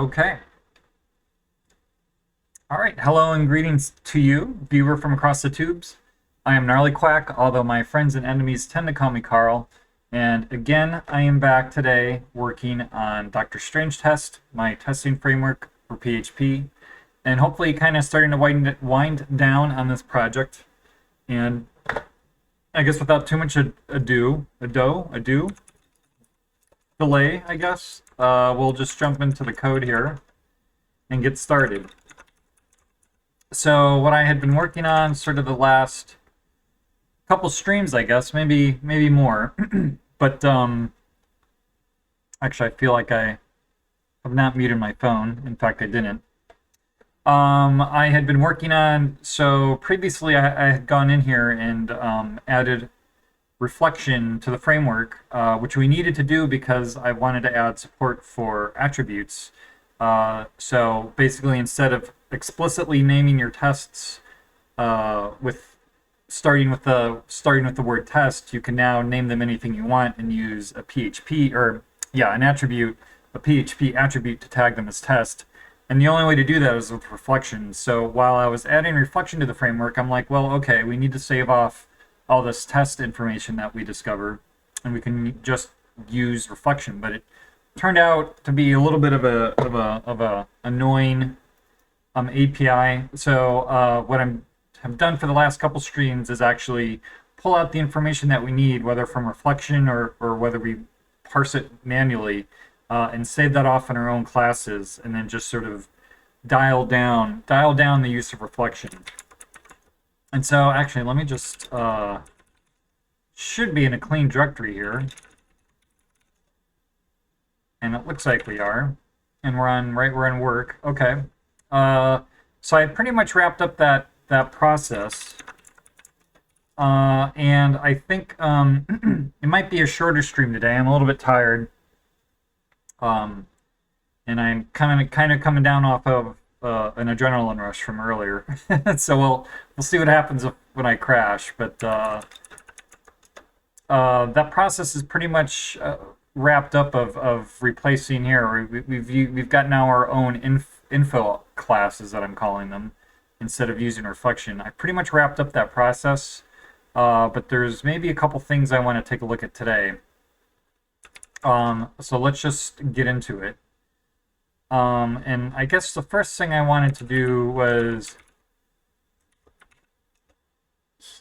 Okay. All right. Hello and greetings to you, viewer from across the tubes. I am Gnarly Quack, although my friends and enemies tend to call me Carl. And again, I am back today working on Dr. Strangetest, my testing framework for PHP, and hopefully kind of starting to wind down on this project. And I guess without too much delay, I guess, we'll just jump into the code here and get started. So what I had been working on sort of the last couple streams, I guess, maybe more, but actually I feel like I have not muted my phone. In fact, I didn't. I had been working on, so previously I had gone in here and added reflection to the framework, which we needed to do because I wanted to add support for attributes. So basically, instead of explicitly naming your tests with starting with the word test, you can now name them anything you want and use a PHP an attribute, a PHP attribute to tag them as test. And the only way to do that is with reflection. So while I was adding reflection to the framework, I'm like, well, okay, we need to save off all this test information that we discover, and we can just use reflection. But it turned out to be a little bit of a annoying API. So what have done for the last couple streams is actually pull out the information that we need, whether from reflection or whether we parse it manually, and save that off in our own classes, and then just sort of dial down the use of reflection. And so actually, let me just should be in a clean directory here. And it looks like we are. And we're on work. Okay. So I pretty much wrapped up that process. And I think it might be a shorter stream today. I'm a little bit tired. And I'm kind of coming down off of an adrenaline rush from earlier. So we'll see what happens when I crash. But that process is pretty much wrapped up of replacing here. We've got now our own info classes that I'm calling them instead of using reflection. I pretty much wrapped up that process, but there's maybe a couple things I want to take a look at today. So let's just get into it. And I guess the first thing I wanted to do was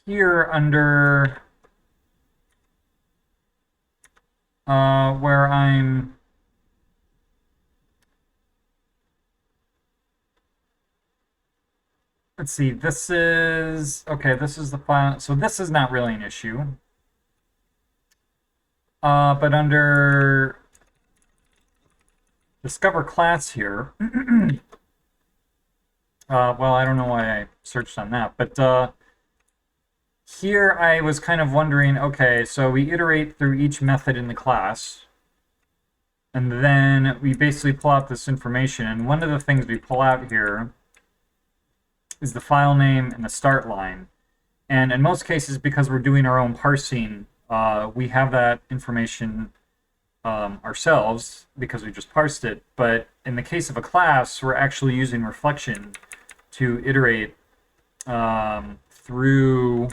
here under where I'm let's see, this is the file. So this is not really an issue. But under discover class here, well, I don't know why I searched on that, but here I was kind of wondering, okay, so we iterate through each method in the class, and then we basically pull out this information, and one of the things we pull out here is the file name and the start line. And in most cases, because we're doing our own parsing, we have that information ourselves because we just parsed it. But in the case of a class, we're actually using reflection to iterate through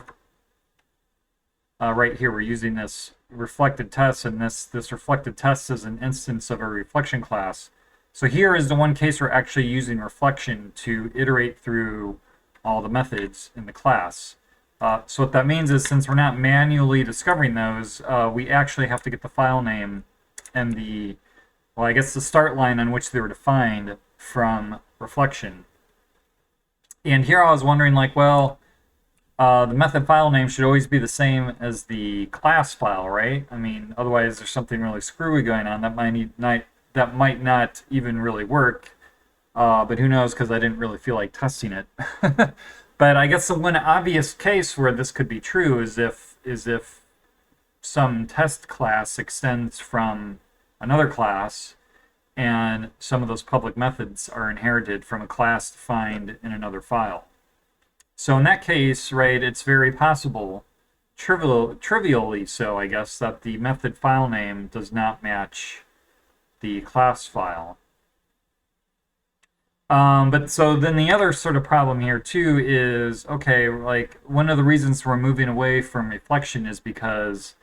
right here. We're using this reflected test, and this reflected test is an instance of a reflection class. So here is the one case we're actually using reflection to iterate through all the methods in the class. So what that means is, since we're not manually discovering those, we actually have to get the file name and the start line on which they were defined from reflection. And here I was wondering, like, well, the method file name should always be the same as the class file, right? I mean, otherwise there's something really screwy going on that might not even really work. But who knows, because I didn't really feel like testing it. But I guess the one obvious case where this could be true is if some test class extends from another class, and some of those public methods are inherited from a class defined in another file. So in that case, right, it's very possible, trivially so, I guess, that the method file name does not match the class file. But so then the other sort of problem here too is, okay, like one of the reasons we're moving away from reflection is because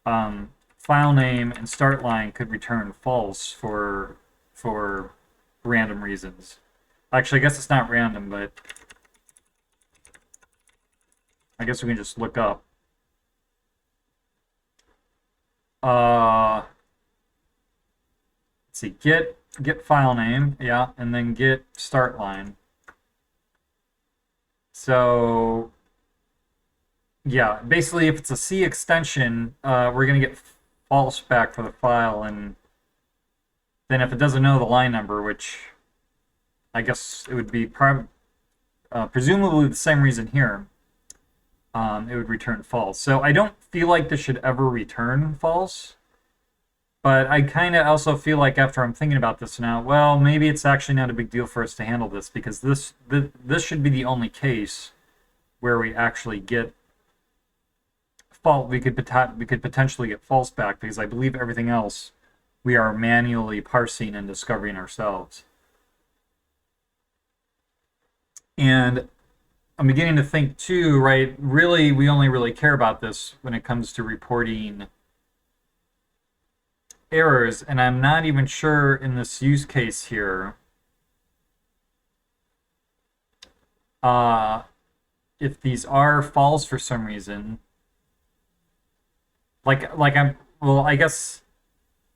file name and start line could return false for random reasons. Actually, I guess it's not random, but I guess we can just look up. Let's see, get file name, yeah, and then get start line. So yeah, basically if it's a C extension, we're gonna get false back for the file, and then if it doesn't know the line number, which I guess it would be presumably the same reason here, it would return false. So I don't feel like this should ever return false. But I kind of also feel like after I'm thinking about this now, well, maybe it's actually not a big deal for us to handle this because this should be the only case where we actually get fault. We could potentially get false back because I believe everything else we are manually parsing and discovering ourselves. And I'm beginning to think too, right? Really, we only really care about this when it comes to reporting errors, and I'm not even sure in this use case here if these are false for some reason. I guess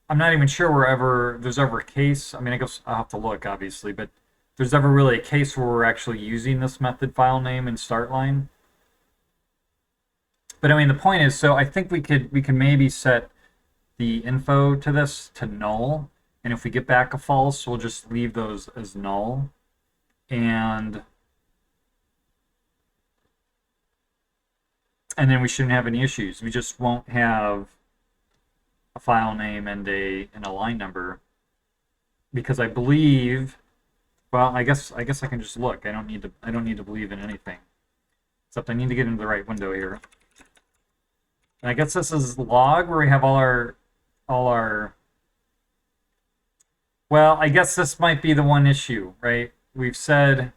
I'm not even sure there's ever a case. I mean, I guess I'll have to look obviously, but there's ever really a case where we're actually using this method file name and start line. But I mean, the point is, so I think we can maybe set the info to this to null, and if we get back a false, we'll just leave those as null, and then we shouldn't have any issues. We just won't have a file name and a line number, because I believe, well, I guess I can just look. I don't need to believe in anything, except I need to get into the right window here. And I guess this is log where we have all our well, I guess this might be the one issue, right? We've said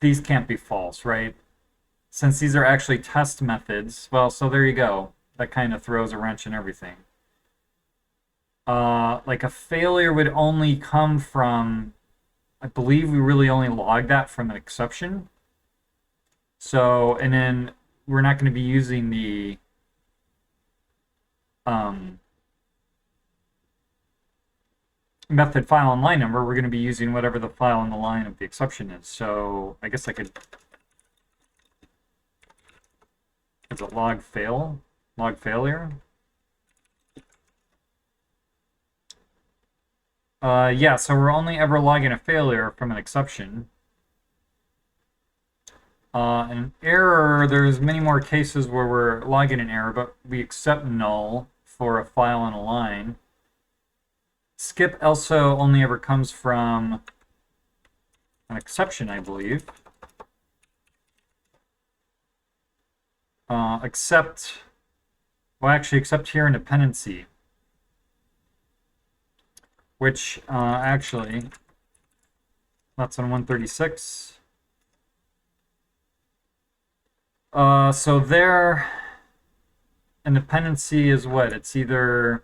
these can't be false, right? Since these are actually test methods, well, so there you go. That kind of throws a wrench in everything. Like a failure would only come from, I believe we really only log that from an exception. So, and then we're not going to be using the method file and line number. We're going to be using whatever the file and the line of the exception is. So I guess I could, is it log failure? Yeah, so we're only ever logging a failure from an exception. An error, there's many more cases where we're logging an error, but we accept null for a file and a line. Skip also only ever comes from an exception, I believe. Except here in dependency, which actually, that's on 136. So there, a dependency is what? It's either,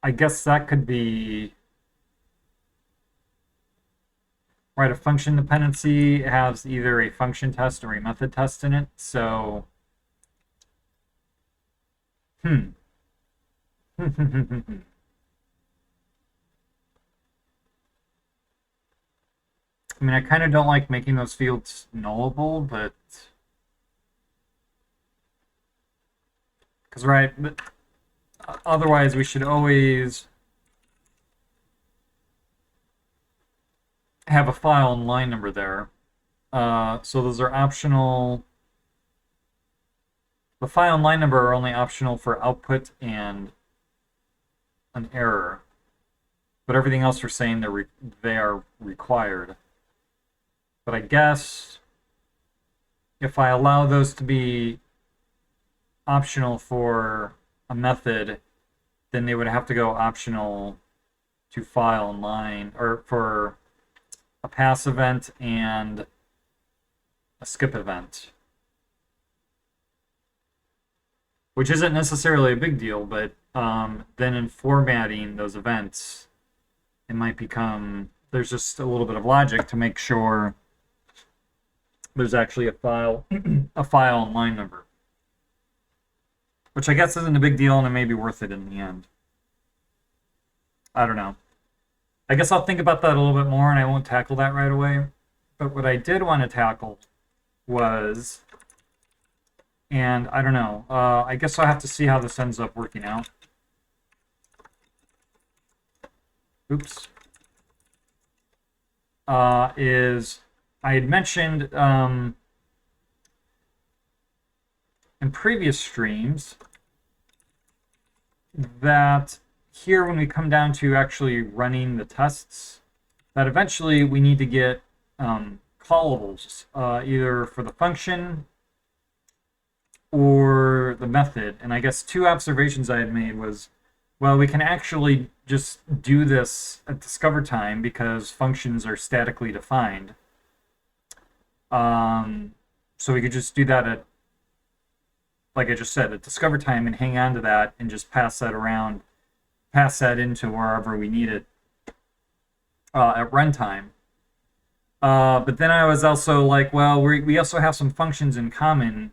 I guess that could be, right, a function dependency has either a function test or a method test in it. So, I mean, I kind of don't like making those fields nullable, but because but otherwise we should always have a file and line number there. So those are optional. The file and line number are only optional for output and an error, but everything else we're saying they are required. But I guess if I allow those to be optional for a method, then they would have to go optional to file and line, or for a pass event and a skip event. Which isn't necessarily a big deal, but then in formatting those events, it might become, there's just a little bit of logic to make sure there's actually a file a file and line number. Which I guess isn't a big deal, and it may be worth it in the end. I don't know. I guess I'll think about that a little bit more, and I won't tackle that right away. But what I did want to tackle was, and I don't know, I guess I'll have to see how this ends up working out. Oops. Is I had mentioned in previous streams that here, when we come down to actually running the tests, that eventually we need to get callables, either for the function or the method. And I guess two observations I had made was, well, we can actually just do this at discover time because functions are statically defined. So we could just do that at, like I just said, at discover time, and hang on to that and just pass that around, pass that into wherever we need it at runtime. But then I was also like, well, we also have some functions in common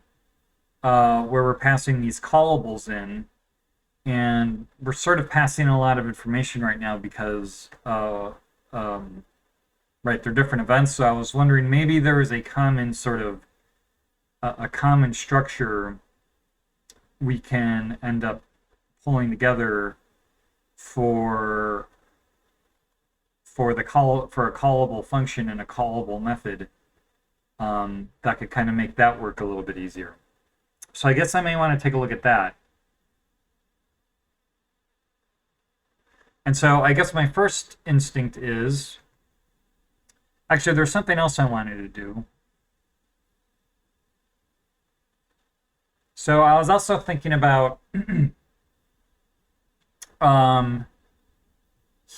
where we're passing these callables in, and we're sort of passing a lot of information right now because right, they're different events. So I was wondering, maybe there is a common sort of a common structure we can end up pulling together for a callable function and a callable method that could kind of make that work a little bit easier. So I guess I may want to take a look at that. And so I guess my first instinct is, actually, there's something else I wanted to do. So I was also thinking about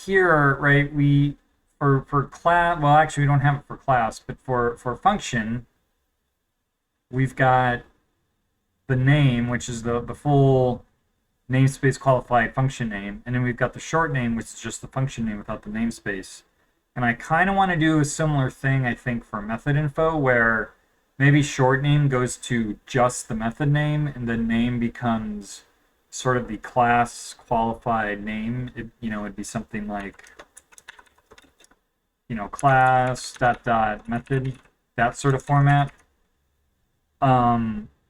here, right, we for class, well, actually we don't have it for class, but for function, we've got the name, which is the full namespace qualified function name, and then we've got the short name, which is just the function name without the namespace. And I kind of want to do a similar thing, I think, for method info, where maybe short name goes to just the method name, and the name becomes sort of the class qualified name. It'd be something like, class dot method, that sort of format.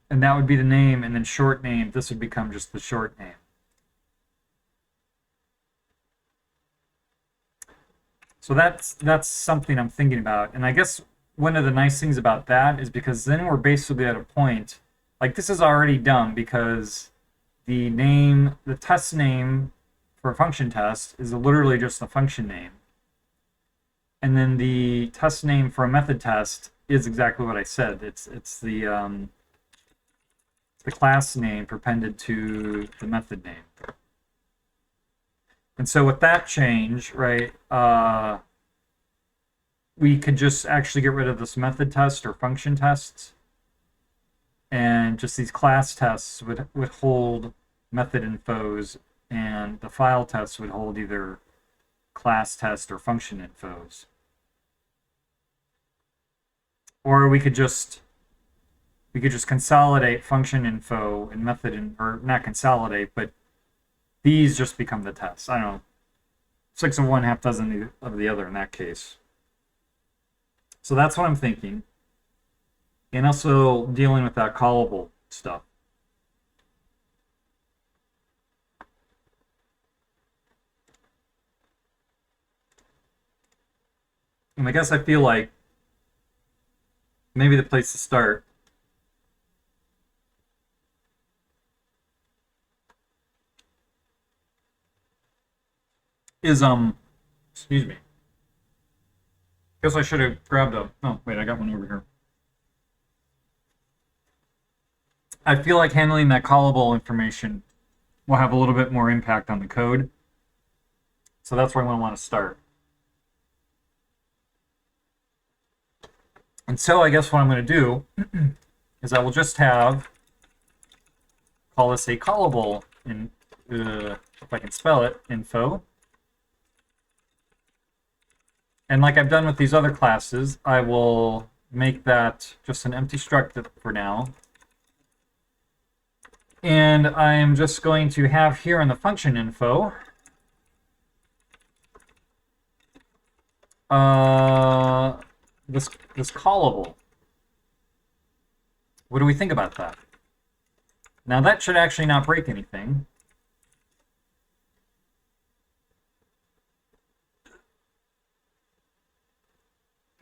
And that would be the name, and then short name, this would become just the short name. So that's something I'm thinking about. And I guess one of the nice things about that is because then we're basically at a point, like this is already done because the test name for a function test is literally just the function name. And then the test name for a method test is exactly what I said. It's the class name appended to the method name. And so with that change, right, we could just actually get rid of this method test or function tests, and just these class tests would hold method infos, and the file tests would hold either class test or function infos. Or we could just consolidate function info and method, or not consolidate, but these just become the tests. I don't know, 6 of one, half dozen of the other in that case. So that's what I'm thinking. And also dealing with that callable stuff. And I guess I feel like maybe the place to start is, excuse me. Guess I should have grabbed a, oh, wait, I got one over here. I feel like handling that callable information will have a little bit more impact on the code. So that's where I'm going to want to start. And so I guess what I'm going to do is I will just call this a callable in, if I can spell it, info. And like I've done with these other classes, I will make that just an empty struct for now. And I am just going to have here in the function info this callable. What do we think about that? Now that should actually not break anything.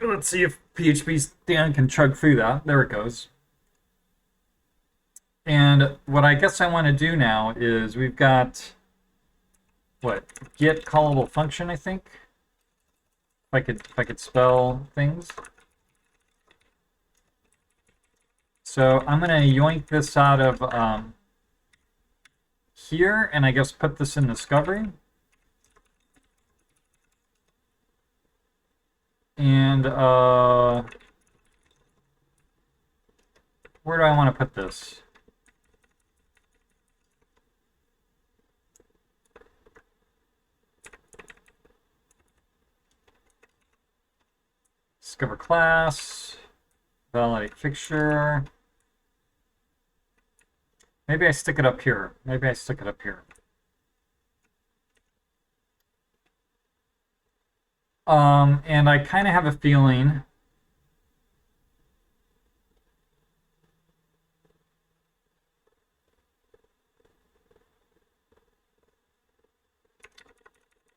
Let's see if PHP Stan can chug through that. There it goes. And what I guess I want to do now is we've got what, get callable function, I think. If I could spell things. So I'm going to yoink this out of here, and I guess put this in discovery. And where do I want to put this? Discover class, validate fixture. Maybe I stick it up here. Maybe I stick it up here. And I kind of have a feeling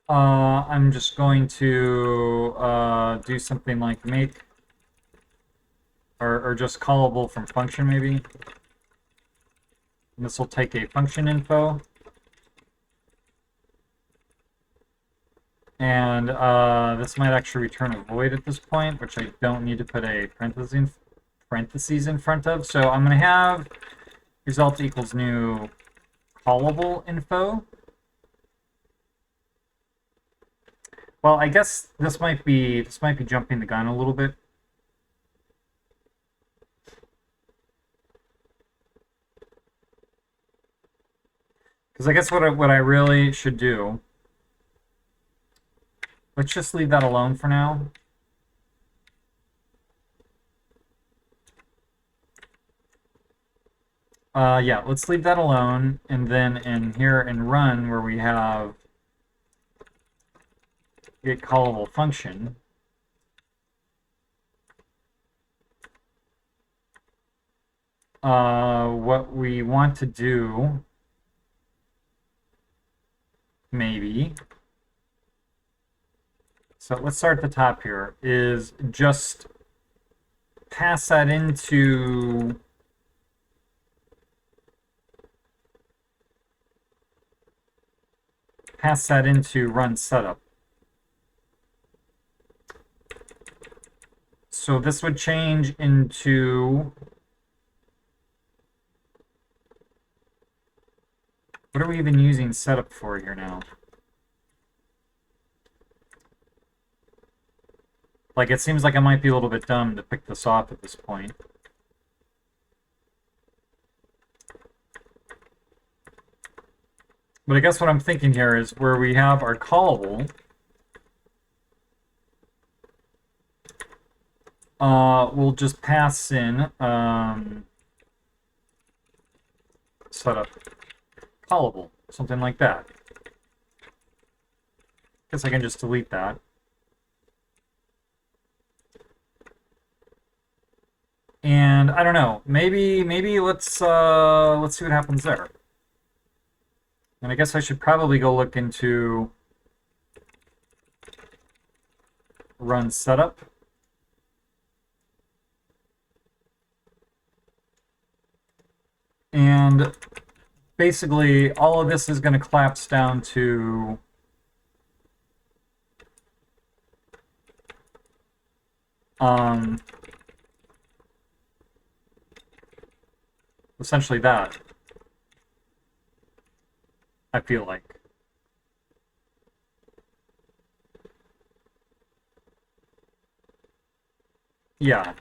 I'm just going to do something like make or just callable from function maybe. And this will take a function info. And this might actually return a void at this point, which I don't need to put a parentheses in front of. So I'm going to have result equals new callable info. Well, I guess this might be jumping the gun a little bit. Because I guess what I really should do, let's just leave that alone for now. Yeah, let's leave that alone, and then in here in run where we have get callable function, what we want to do maybe, so let's start at the top here, is just pass that into run setup. So this would change into, what are we even using setup for here now? Like, it seems like I might be a little bit dumb to pick this off at this point. But I guess what I'm thinking here is where we have our callable, we'll just pass in setup callable, something like that. Guess I can just delete that. And I don't know, maybe let's see what happens there. And I guess I should probably go look into run setup. And basically, all of this is going to collapse down to essentially that. I feel like. Yeah.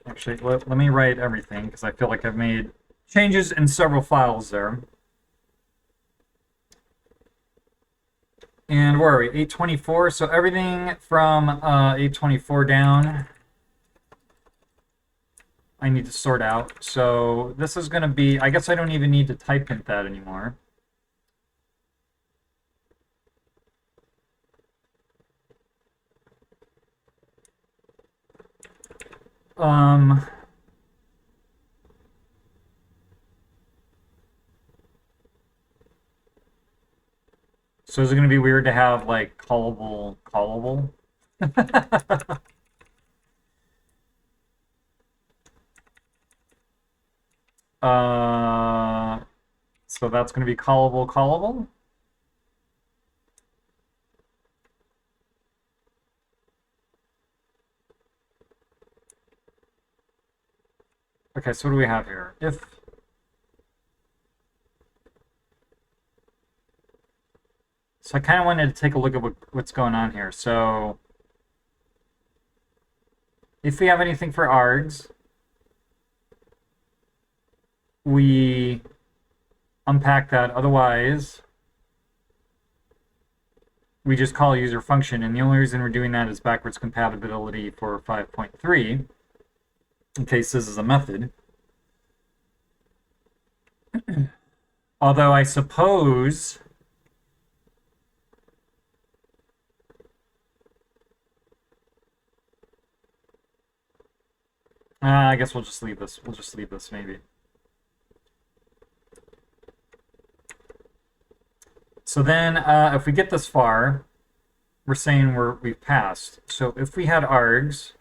Actually, let me write everything because I feel like I've made changes in several files there. And where are we? 824. So everything from 824 down, I need to sort out. So this is going to be, I guess I don't even need to type hint that anymore. So is it going to be weird to have like callable? So that's going to be callable. Okay, so what do we have here? So I kind of wanted to take a look at what's going on here. So if we have anything for args, we unpack that. Otherwise, we just call a user function. And the only reason we're doing that is backwards compatibility for 5.3, in case this is a method. Although I suppose I guess we'll just leave this. We'll just leave this maybe. So then if we get this far, we're saying we've passed. So if we had args,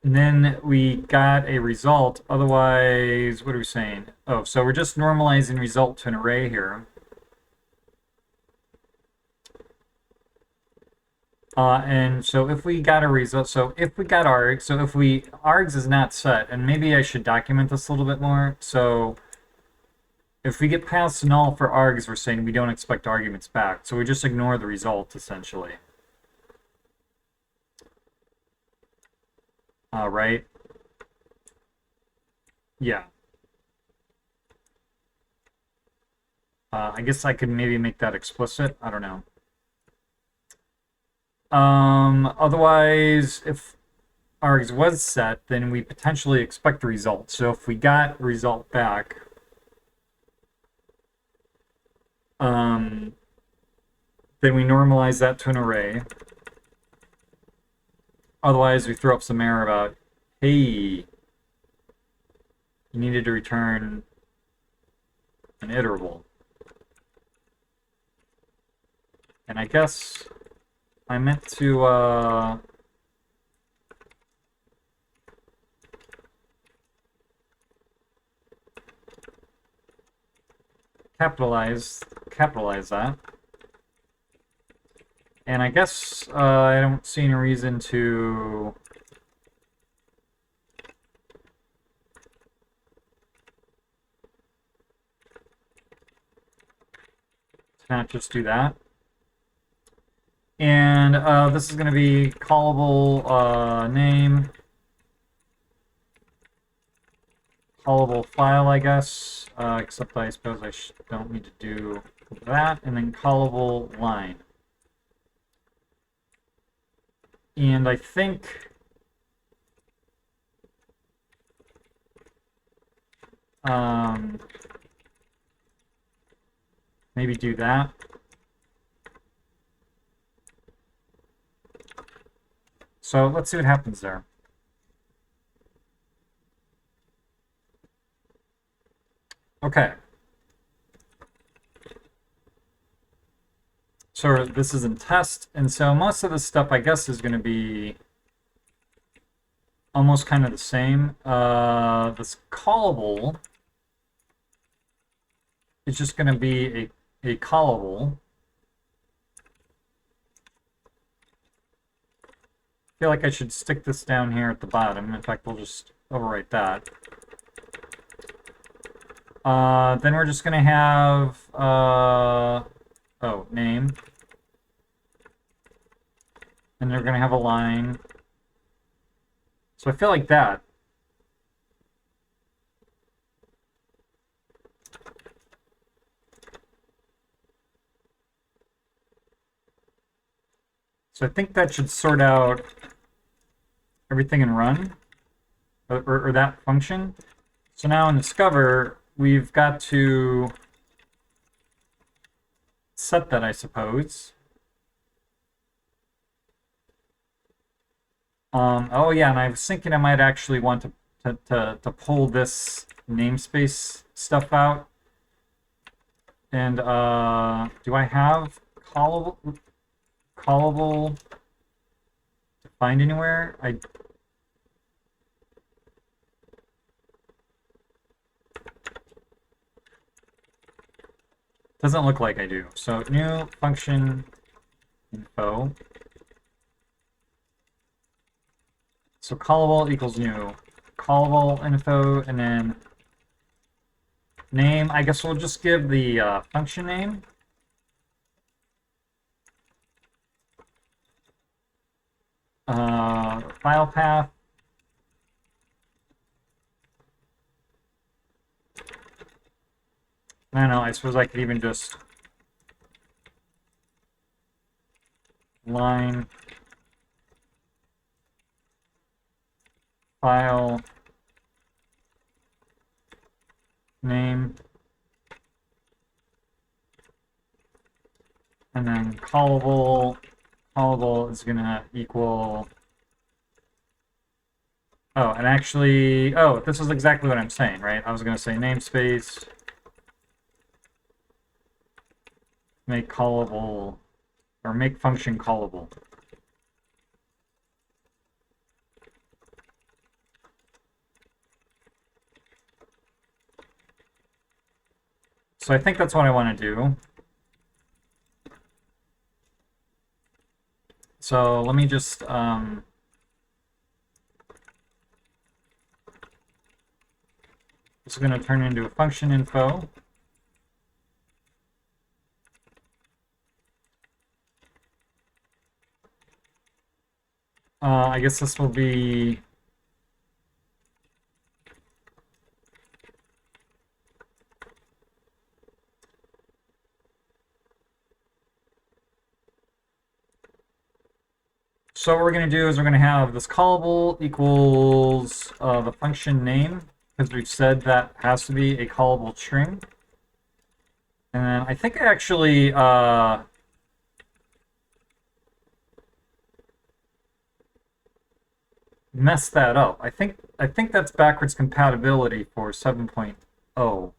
and then we got a result, otherwise, what are we saying? Oh, so we're just normalizing result to an array here. And so if we got a result, so if we got args, so if args is not set, and maybe I should document this a little bit more. So if we get past null for args, we're saying we don't expect arguments back. So we just ignore the result, essentially. Right? Yeah. I guess I could maybe make that explicit. I don't know. Otherwise, if args was set, then we potentially expect a result. So if we got a result back, then we normalize that to an array. Otherwise, we throw up some error about, hey, you needed to return an iterable. And I guess I meant to capitalize that. And I guess I don't see any reason to not just do that. And this is going to be callable name, callable file, I guess, except I suppose I don't need to do that, and then callable line. And I think maybe do that. So let's see what happens there. Okay. So this is in test, and so most of this stuff, I guess, is going to be almost kind of the same. This callable is just going to be a callable. I feel like I should stick this down here at the bottom. In fact, we'll just overwrite that. Then we're just gonna have name, and they're gonna have a line. So I feel like that. So I think that should sort out everything in run, or that function. So now in Discover, we've got to set that, I suppose. Oh yeah, and I was thinking I might actually want to pull this namespace stuff out. And do I have callable defined anywhere? Doesn't look like I do. So new function info. So callable equals new. Callable info, and then name. I guess we'll just give the function name. File path. I don't know, I suppose I could even just line file name, and then callable is gonna equal, oh, and actually, oh, this is exactly what I'm saying, right? I was gonna say namespace, make callable, or make function callable. So I think that's what I want to do. So let me just this is going to turn into a function info. I guess this will be so what we're going to do is we're going to have this callable equals the function name, because we've said that has to be a callable string. And then I think I actually messed that up. I think that's backwards compatibility for 7.0.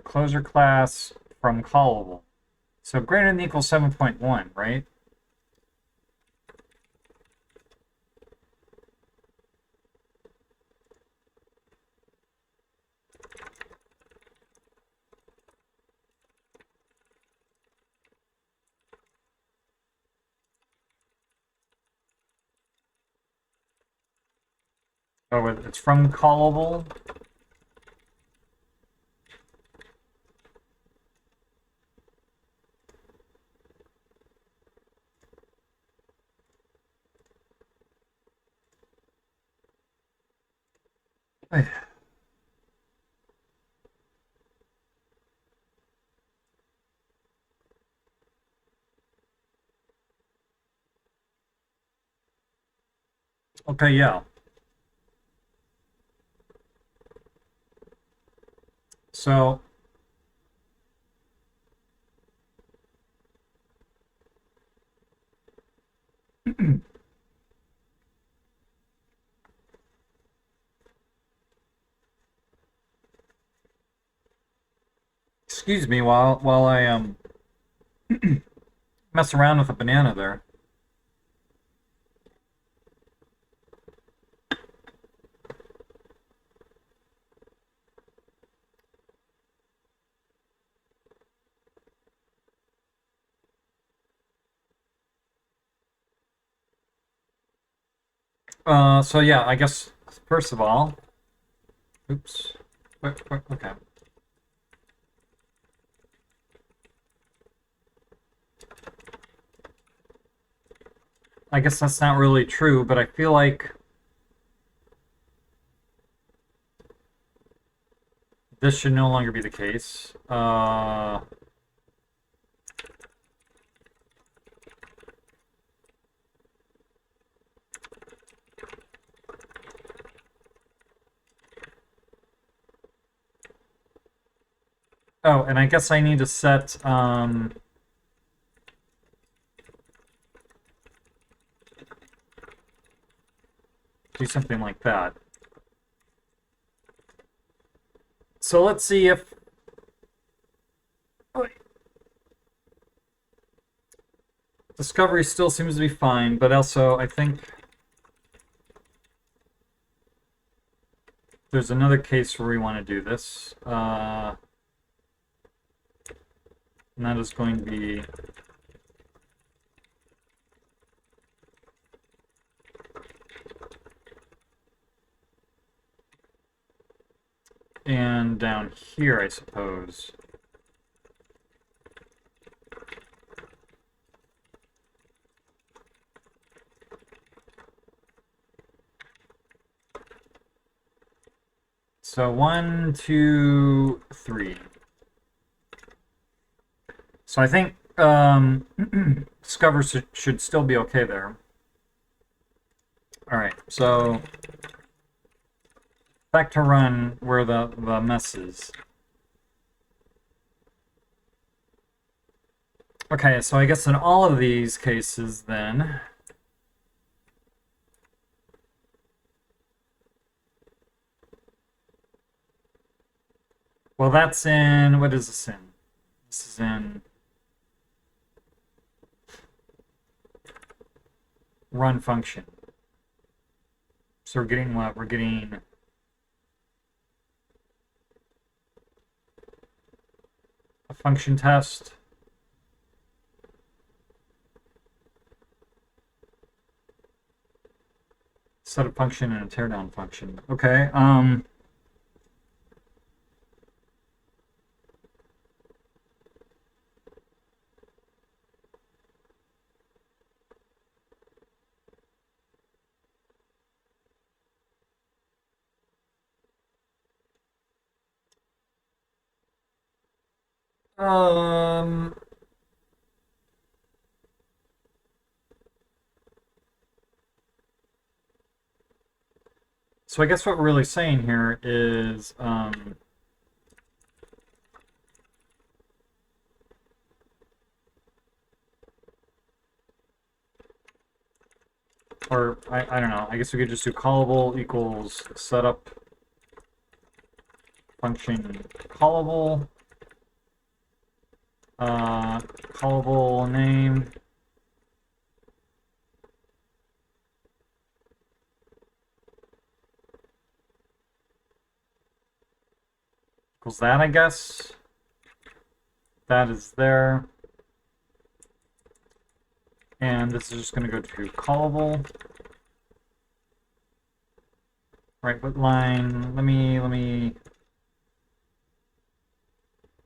Closure class from callable. So greater than equals 7.1, right? Oh, it's from callable. Okay, yeah. So excuse me while I mess around with a banana there. So yeah, I guess first of all, oops. Okay. I guess that's not really true, but I feel like this should no longer be the case. Oh, and I guess I need to set do something like that. So let's see if discovery still seems to be fine, but also I think there's another case where we want to do this. And that is going to be and down here, I suppose. So 1, 2, 3. So I think discover should still be okay there. All right, so back to run where the mess is. Okay, so I guess in all of these cases then, well, that's in, what is this in? This is in run function. So we're getting what? We're getting a function test. Set a function and a teardown function. Okay, um, so I guess what we're really saying here is, or I don't know, I guess we could just do callable equals setup function callable, callable name, equals that, I guess. That is there. And this is just going to go to callable. Right, what line? Let me.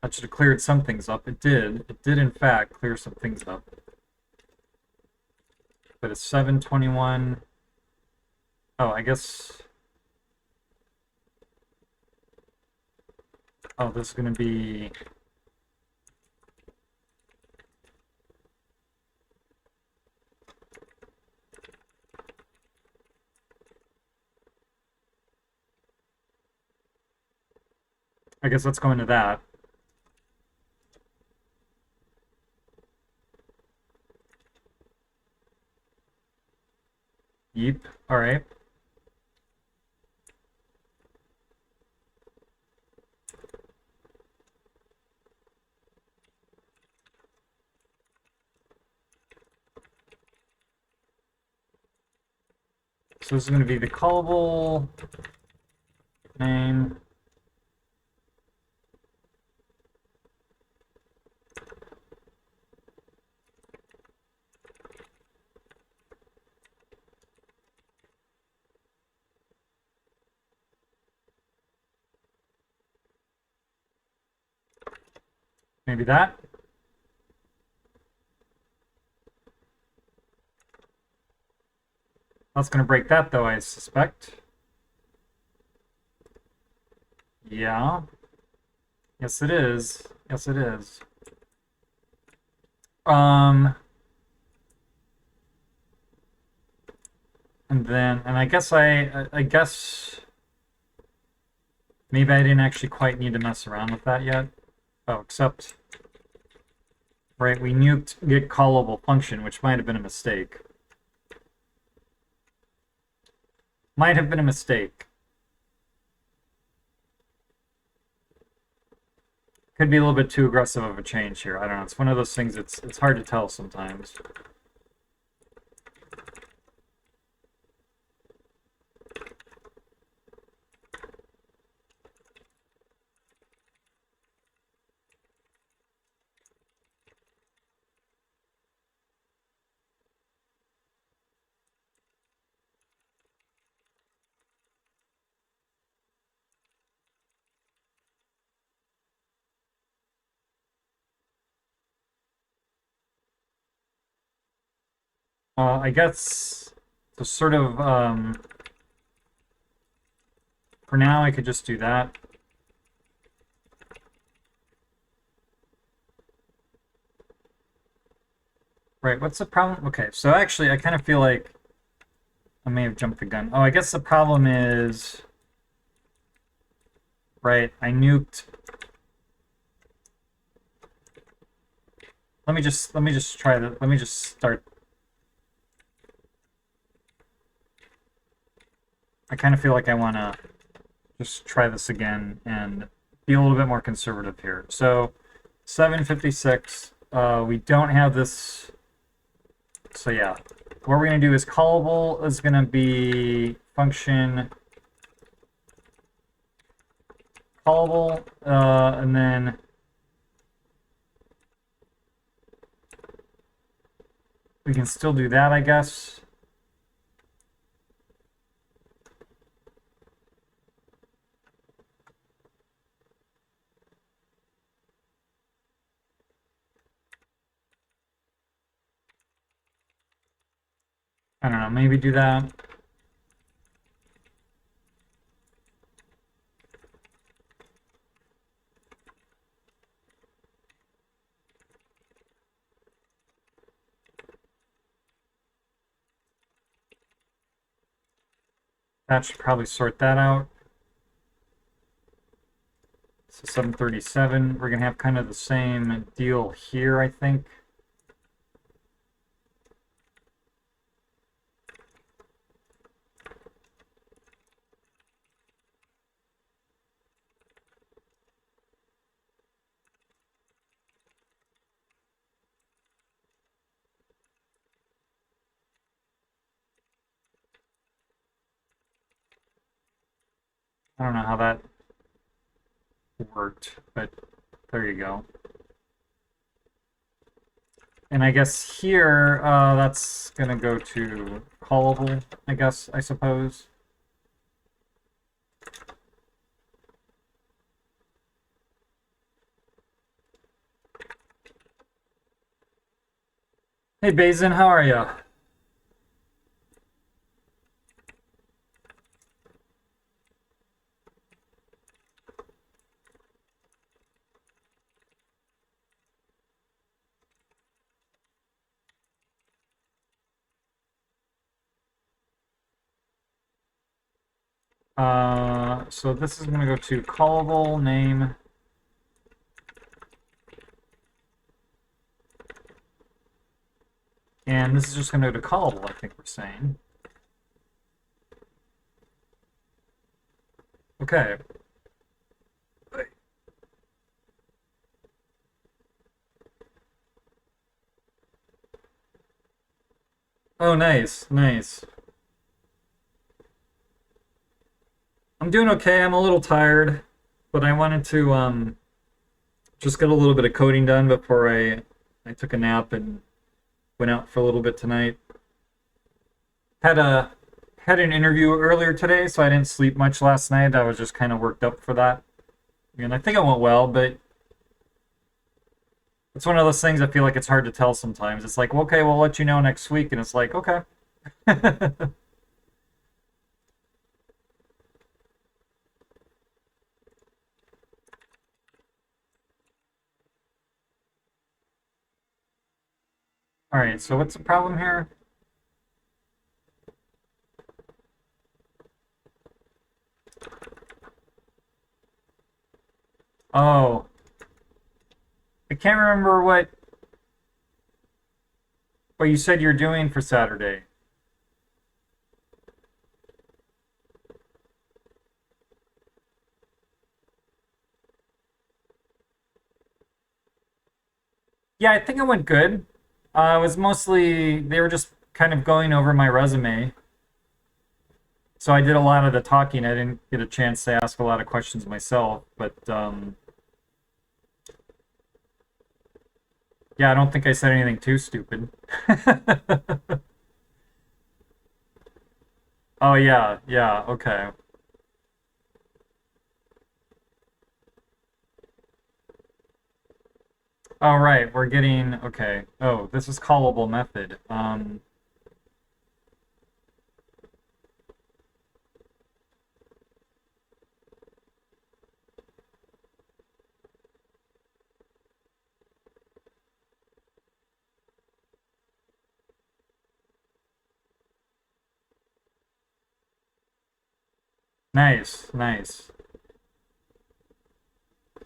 That should have cleared some things up. It did. It did, in fact, clear some things up. But it's 721. Oh, I guess. Oh, this is going to be. I guess let's go into that. Yeep. All right. So this is going to be the callable name. Maybe that. That's going to break that, though, I suspect. Yeah. Yes, it is. Yes, it is. Um, and I guess I guess maybe I didn't actually quite need to mess around with that yet. Oh, except, right, we nuked get callable function, which might have been a mistake. Might have been a mistake. Could be a little bit too aggressive of a change here. I don't know. It's one of those things. It's hard to tell sometimes. I guess to sort of for now I could just do that. Right, what's the problem? Okay, so actually I kind of feel like I may have jumped the gun. Oh, I guess the problem is, right, I nuked. Let me just try that. Let me just start. I kind of feel like I want to just try this again and be a little bit more conservative here. So 756, we don't have this. So yeah, what we're going to do is callable is going to be function callable, and then we can still do that, I guess. I don't know, maybe do that. That should probably sort that out. So 737, we're going to have kind of the same deal here, I think. I don't know how that worked, but there you go. And I guess here, that's going to go to callable, I guess, I suppose. Hey, Bazin, how are you? So this is going to go to callable name. And this is just going to go to callable, I think we're saying. Okay. Oh, nice, nice. I'm doing okay. I'm a little tired, but I wanted to just get a little bit of coding done before I took a nap and went out for a little bit tonight. Had an interview earlier today, so I didn't sleep much last night. I was just kind of worked up for that. And I think it went well, but It's one of those things I feel like it's hard to tell sometimes. It's like, well, okay, we'll let you know next week, and it's like, okay. All right, so what's the problem here? Oh, I can't remember what you said you're doing for Saturday. Yeah, I think it went good. It was mostly they were just kind of going over my resume. So I did a lot of the talking. I didn't get a chance to ask a lot of questions myself, but yeah, I don't think I said anything too stupid. Oh yeah, yeah, okay. All right, we're getting okay. Oh, this is callable method. Nice, nice.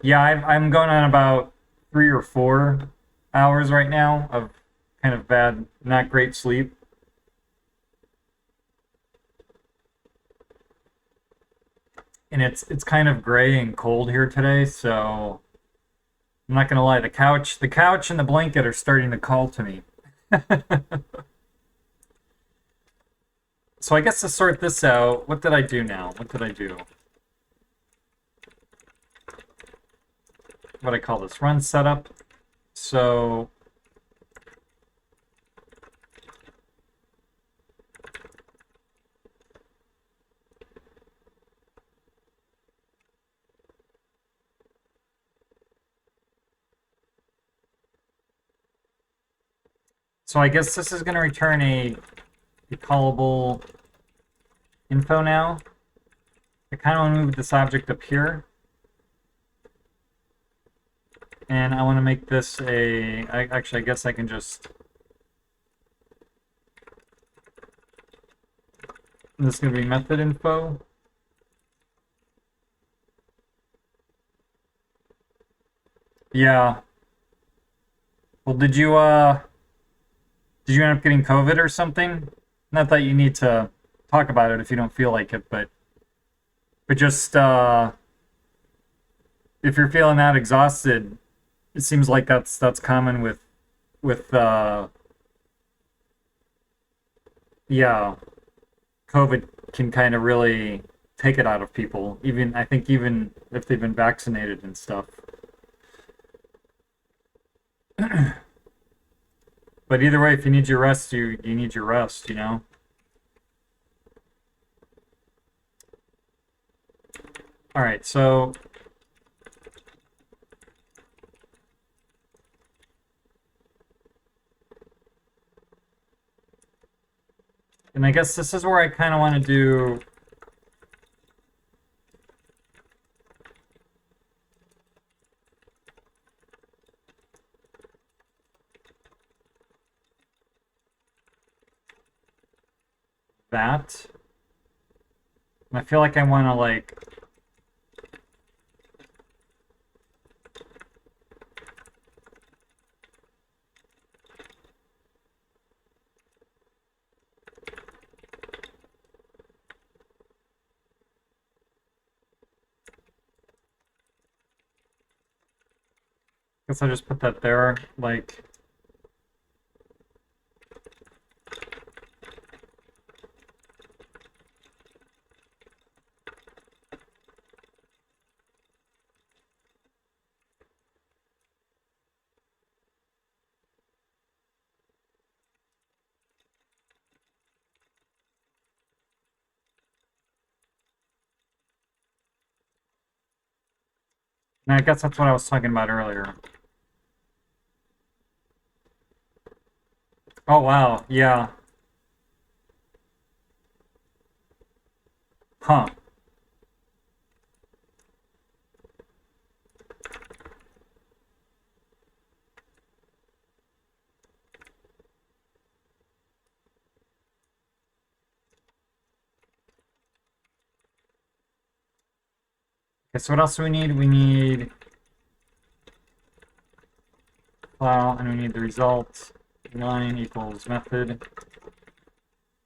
Yeah, I'm going on about 3 or 4 hours right now of kind of bad, not great sleep. And it's kind of gray and cold here today, so I'm not gonna lie, the couch and the blanket are starting to call to me. So I guess to sort this out, what did I do now? What did I do? What I call this? Run setup. So so I guess this is gonna return a callable info now. I kind of want to move this object up here. And I want to make this actually, I guess I can just, this is going to be method info. Yeah. Well, did you end up getting COVID or something? Not that you need to talk about it if you don't feel like it, but just if you're feeling that exhausted, it seems like that's common with yeah, COVID can kind of really take it out of people. Even I think even if they've been vaccinated and stuff. But either way, if you need your rest, you need your rest, you know? All right, so and I guess this is where I kind of want to do that. And I feel like I want to like guess I'll just put that there like and I guess that's what I was talking about earlier. Oh wow, yeah. Huh. Okay, so what else do we need? We need file, and we need the result. Line equals method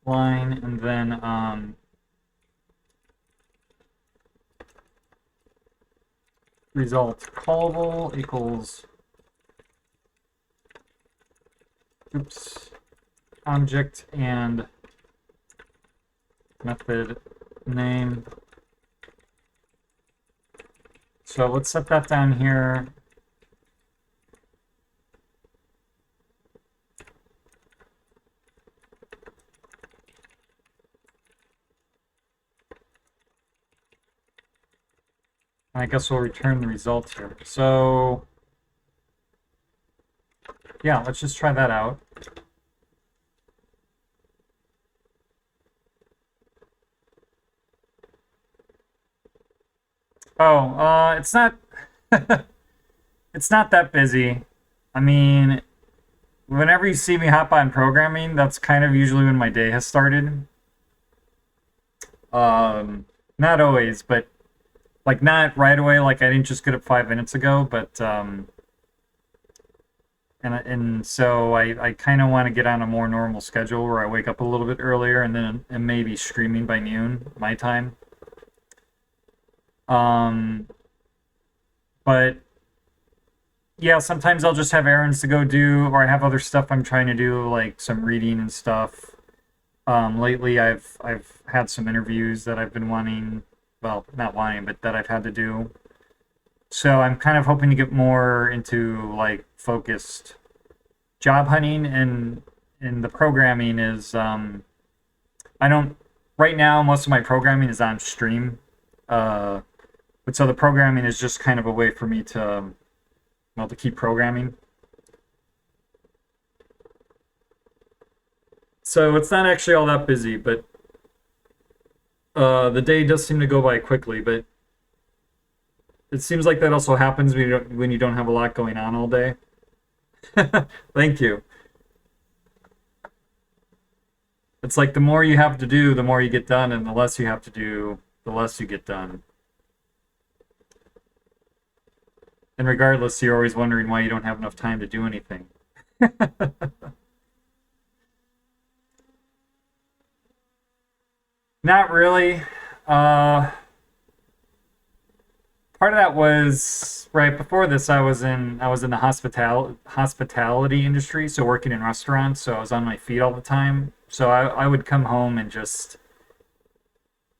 line, and then result callable equals oops object and method name. So let's set that down here. I guess we'll return the results here. So yeah, let's just try that out. Oh, it's not it's not that busy. I mean, whenever you see me hop on programming, that's kind of usually when my day has started. Not always, but like not right away. Like I didn't just get up 5 minutes ago, but and so I kind of want to get on a more normal schedule where I wake up a little bit earlier and maybe streaming by noon my time. Um, but yeah, sometimes I'll just have errands to go do, or I have other stuff I'm trying to do, like some reading and stuff. Lately, I've had some interviews that I've been wanting, well, not wanting, but that I've had to do. So I'm kind of hoping to get more into like focused job hunting, and the programming is I don't right now most of my programming is on stream. Uh, but so the programming is just kind of a way for me to well to keep programming. So it's not actually all that busy, but the day does seem to go by quickly. But it seems like that also happens when you don't have a lot going on all day. Thank you. It's like the more you have to do, the more you get done, and the less you have to do, the less you get done. And regardless, you're always wondering why you don't have enough time to do anything. Not really. Uh, Part of that was right before this. I was in the hospitality industry, so working in restaurants. So I was on my feet all the time. So I would come home and just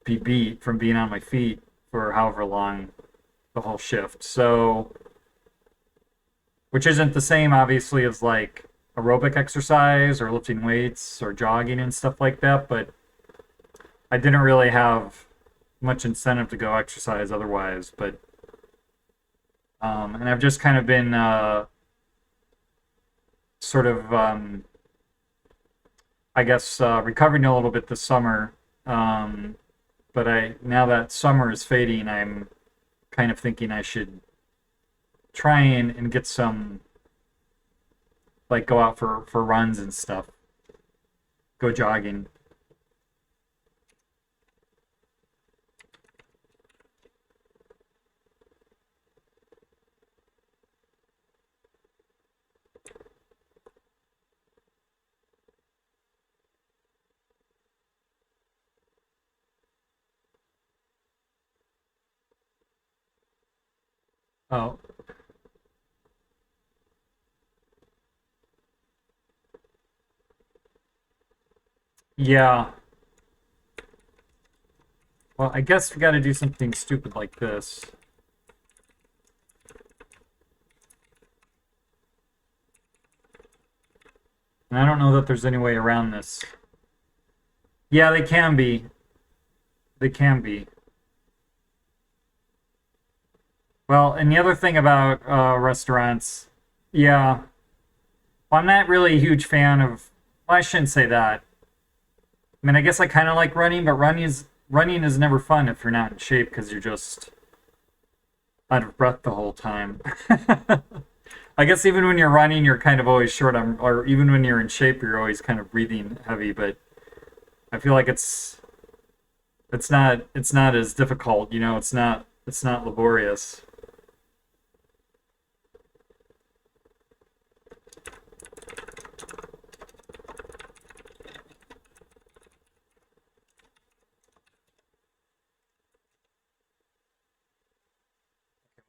be beat from being on my feet for however long the whole shift. So which isn't the same obviously as like aerobic exercise or lifting weights or jogging and stuff like that, but I didn't really have much incentive to go exercise otherwise. But and I've just kind of been sort of I guess recovering a little bit this summer. But I now that summer is fading, I'm kind of thinking I should try and get some like go out for runs and stuff, go jogging. Oh, yeah. Well, I guess we got to do something stupid like this. And I don't know that there's any way around this. Yeah, they can be. They can be. Well, and the other thing about restaurants, yeah, well, I'm not really a huge fan of I shouldn't say that. I mean, I guess I kind of like running, but running is never fun if you're not in shape because you're just out of breath the whole time. I guess even when you're running, you're kind of always short on, or even when you're in shape, you're always kind of breathing heavy. But I feel like it's not as difficult. It's not laborious.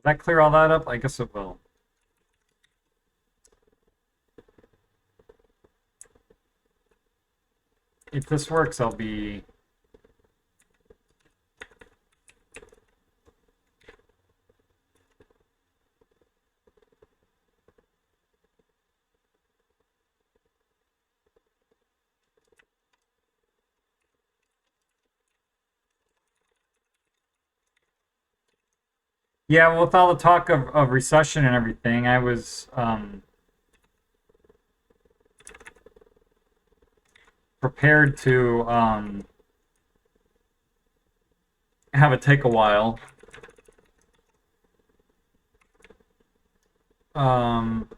Will that clear all that up? I guess it will. If this works, I'll be. Yeah, well, with all the talk of recession and everything, I was prepared to have it take a while. Um,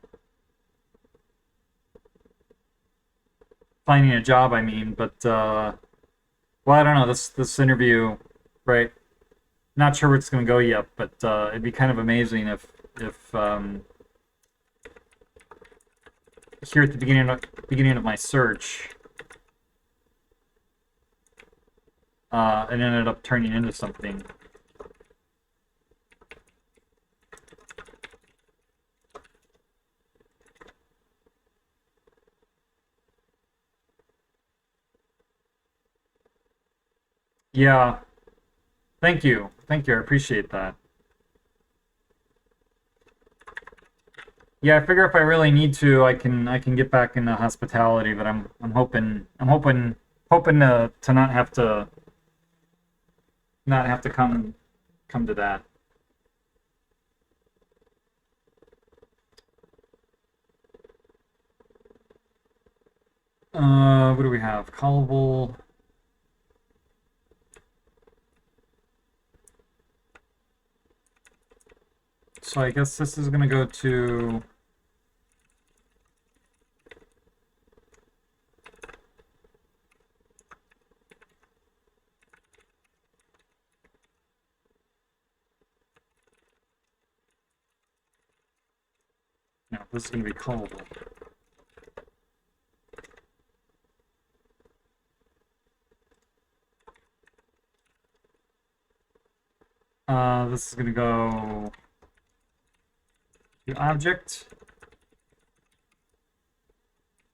Finding a job, I mean, but well, I don't know. This interview, right? Not sure where it's going to go yet, but it'd be kind of amazing if here at the beginning of my search, it ended up turning into something. Yeah, thank you. I appreciate that. Yeah, I figure if I really need to, I can get back into hospitality, but I'm hoping to not have to come to that. What do we have? Callable. So I guess this is gonna go to. No, this is gonna be callable. This is gonna go to object. I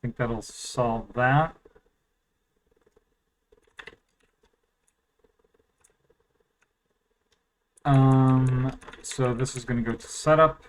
think that'll solve that. So this is gonna go to setup.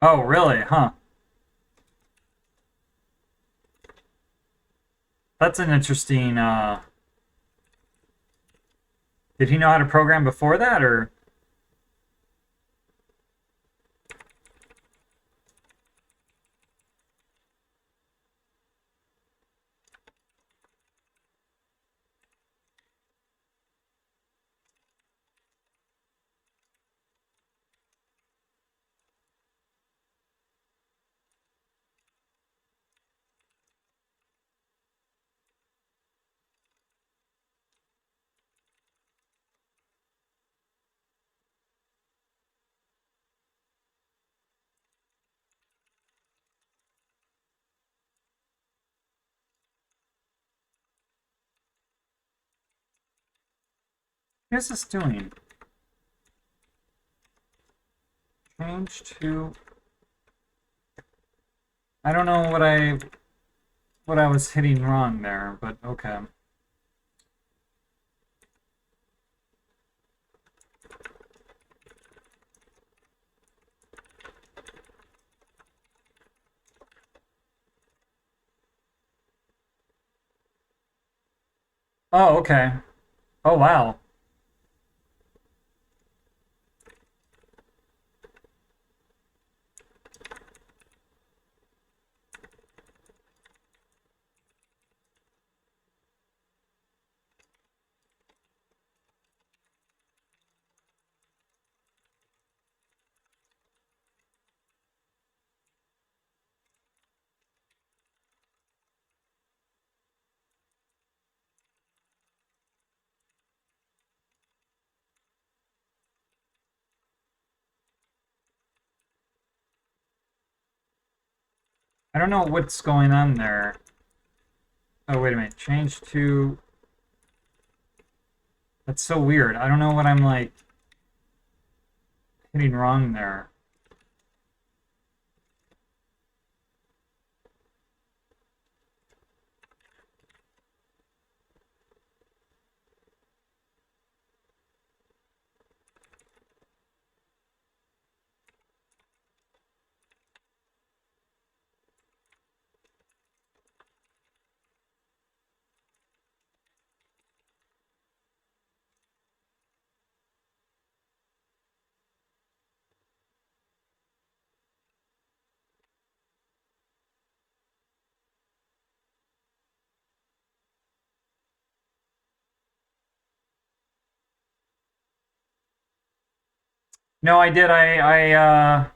Oh, really? Huh. That's an interesting. Did he know how to program before that, or? What is this doing? Change to... I don't know what I was hitting wrong there, but okay. Oh, okay. Oh, wow. I don't know what's going on there. Oh, wait a minute. Change to... That's so weird. I don't know what I'm, like, hitting wrong there. No, I did. Well,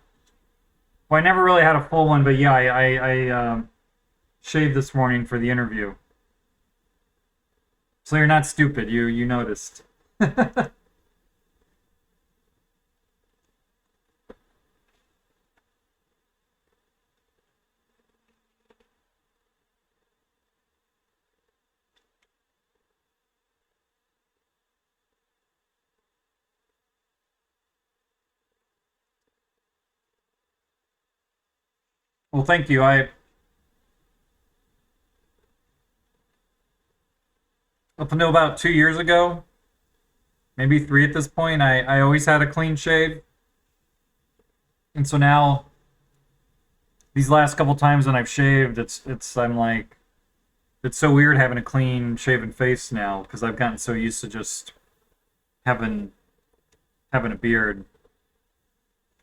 I never really had a full one, but yeah, I shaved this morning for the interview. So you're not stupid. You noticed. Well, thank you. Up until about 2 years ago, maybe three at this point, I always had a clean shave. And so now, these last couple times when I've shaved, I'm like, it's so weird having a clean shaven face now because I've gotten so used to just having having a beard.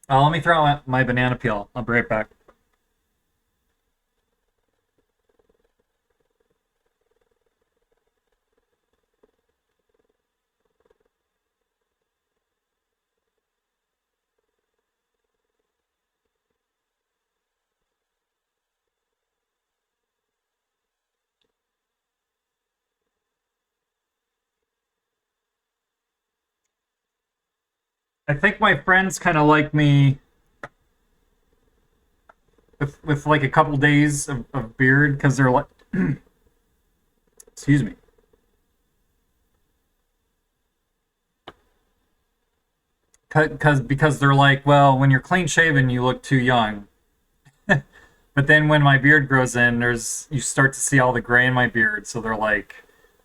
Let me throw out my banana peel. I'll be right back. I think my friends kind of like me with like a couple days of beard because they're like, excuse me, because they're like, well, when you're clean shaven, you look too young. But then when my beard grows in, there's you start to see all the gray in my beard. So they're like,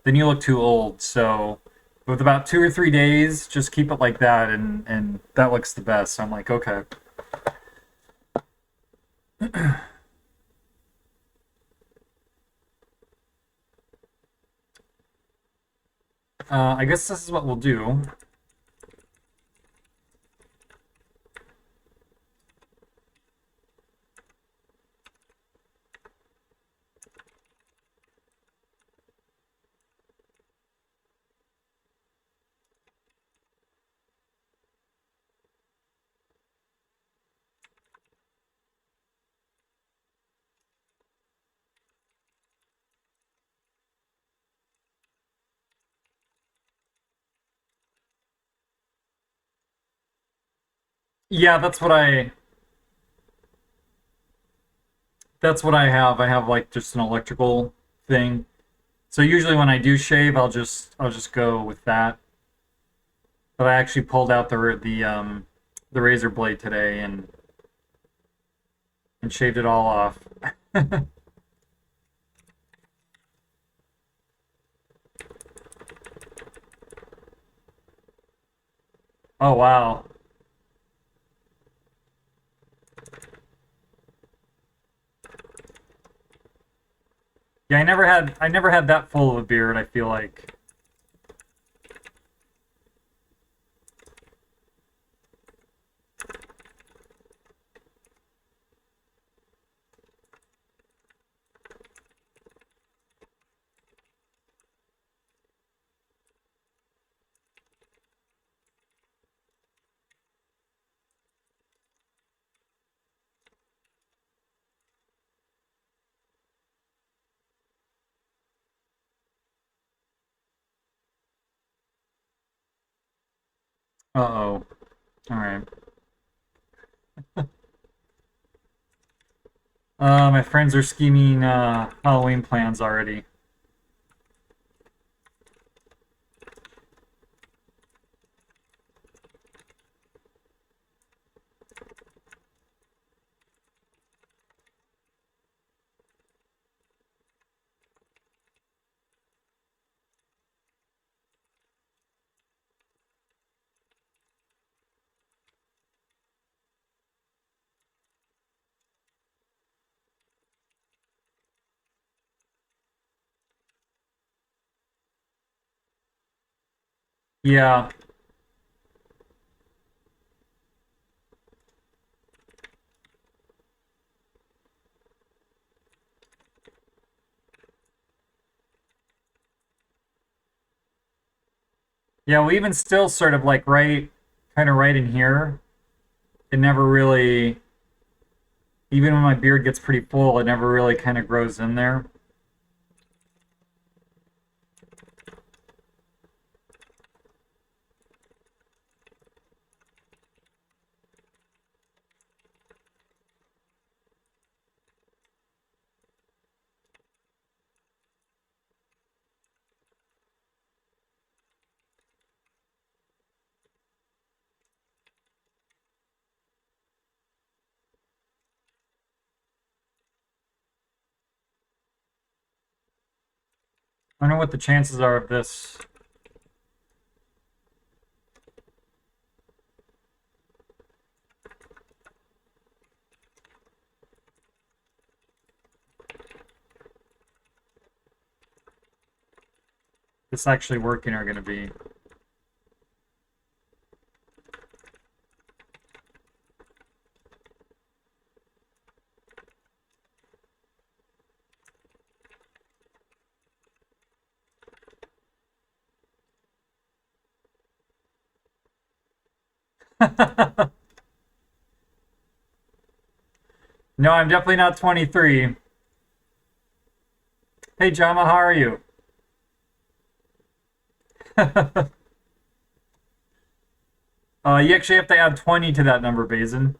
then you look too old. So with about 2 or 3 days, just keep it like that, and that looks the best. So I'm like, okay. I guess this is what we'll do. Yeah, that's what I have. I have like just an electrical thing. So usually when I do shave, I'll just go with that. But I actually pulled out the razor blade today and shaved it all off. Oh wow. Yeah, I never had that full of a beard, I feel like. Uh-oh. All right. My friends are scheming Halloween plans already. Yeah. Yeah, well, even still sort of like kind of right in here, it never really, even when my beard gets pretty full, it never really kind of grows in there. I don't know what the chances are of this. This actually working are going to be. No, I'm definitely not 23. Hey, Jama, how are you? You actually have to add 20 to that number, Bazin.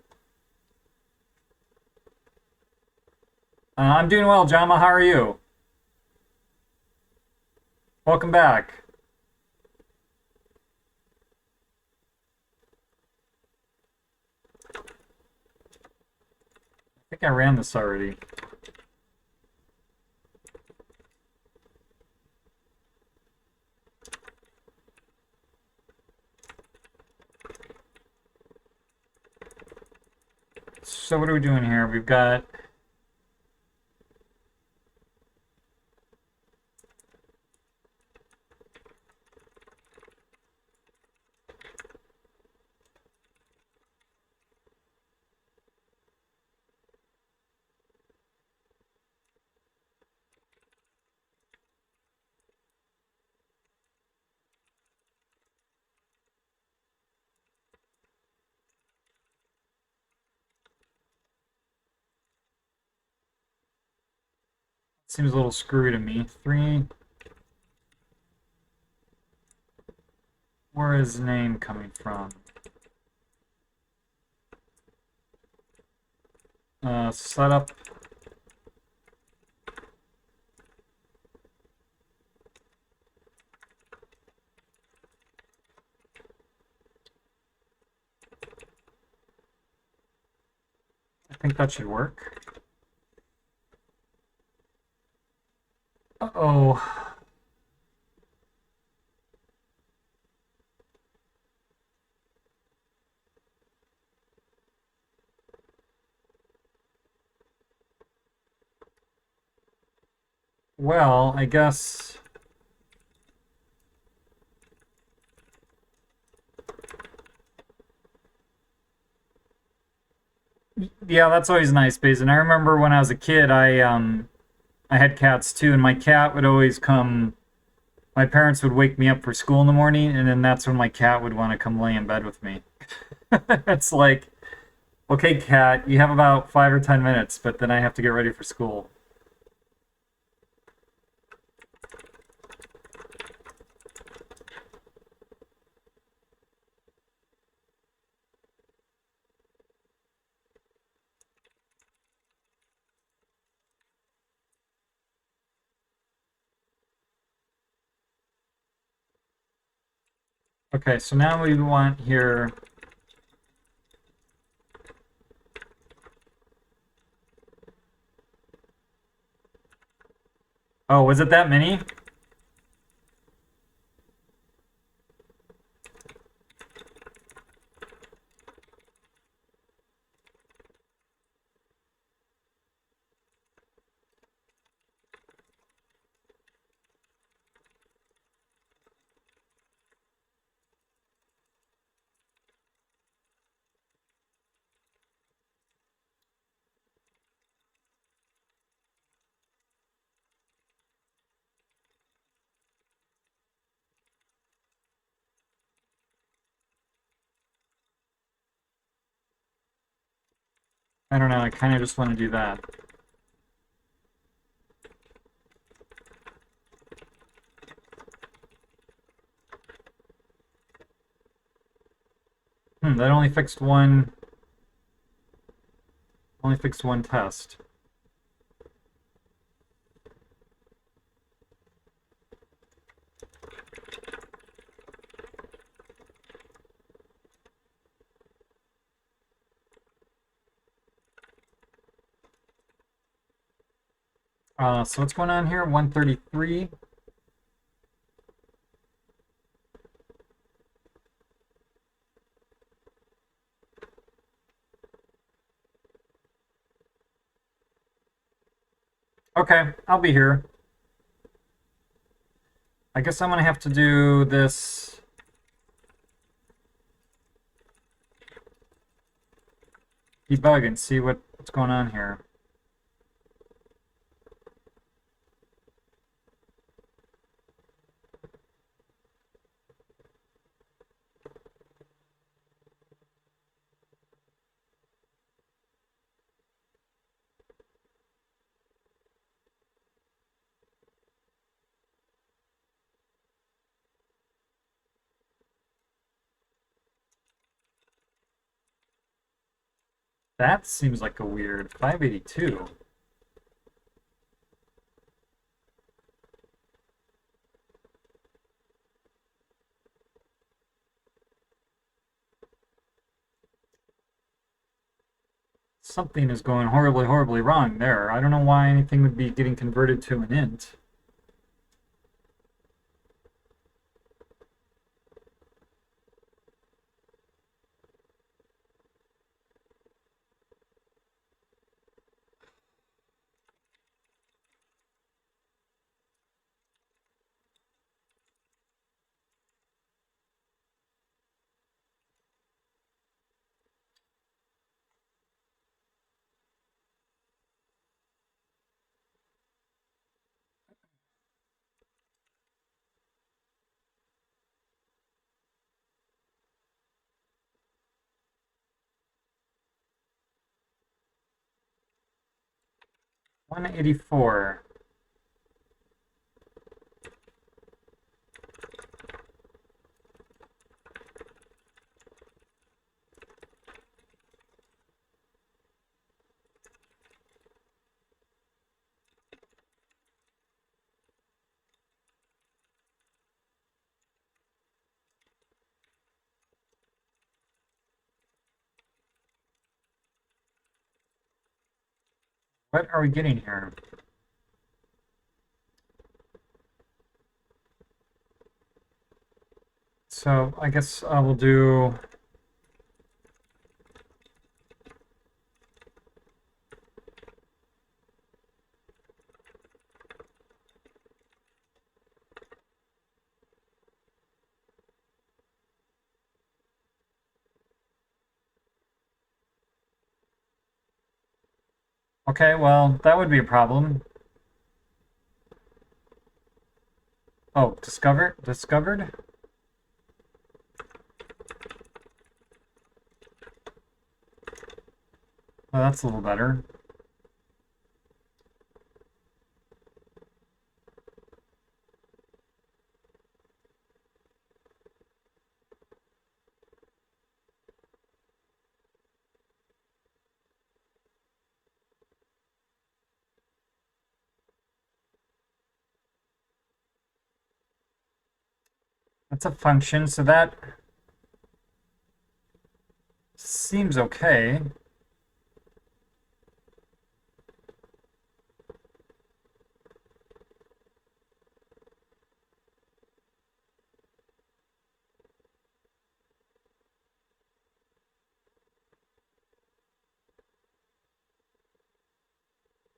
I'm doing well, Jama. How are you? Welcome back. I think I ran this already. So what are we doing here? We've got seems a little screwy to me. 3. Where is name coming from? Setup. think that should work. Uh-oh. Well, I guess... Yeah, that's always nice, Basin. I remember when I was a kid, I had cats too, and my cat would always come. My parents would wake me up for school in the morning, and then that's when my cat would want to come lay in bed with me. It's like, okay, cat, you have about 5 or 10 minutes, but then I have to get ready for school. Okay, so now we want here. Oh, was it that many? I don't know. I kind of just want to do that. That only fixed one. Only fixed one test. So what's going on here? 133. Okay, I'll be here. I guess I'm gonna have to do this. Debug and see what's going on here. That seems like a weird 582. Something is going horribly, horribly wrong there. I don't know why anything would be getting converted to an int. $184. What are we getting here? So I guess we'll do... Okay, well, that would be a problem. Oh, discovered? Well, that's a little better. That's a function, so that seems okay.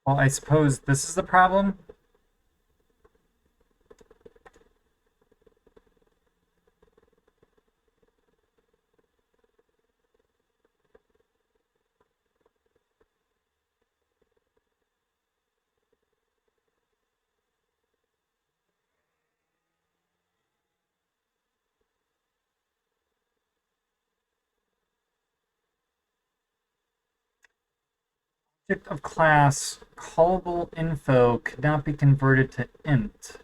Well, I suppose this is the problem. Object of class callable info could not be converted to int.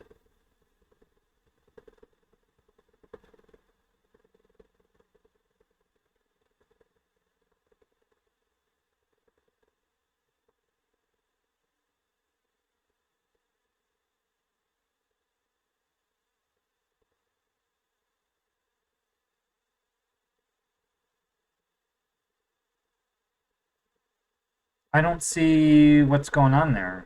I don't see what's going on there.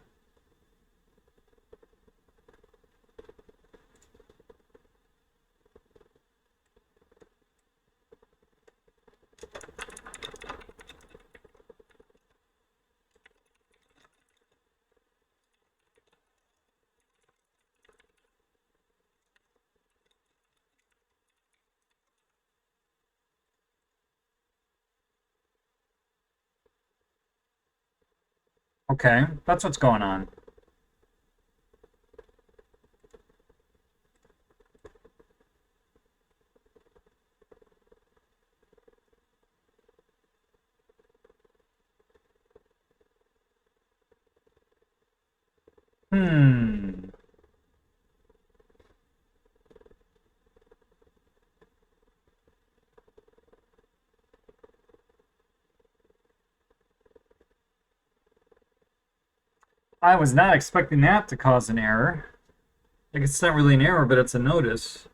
Okay, that's what's going on. Hmm. I was not expecting that to cause an error. Like, it's not really an error, but it's a notice.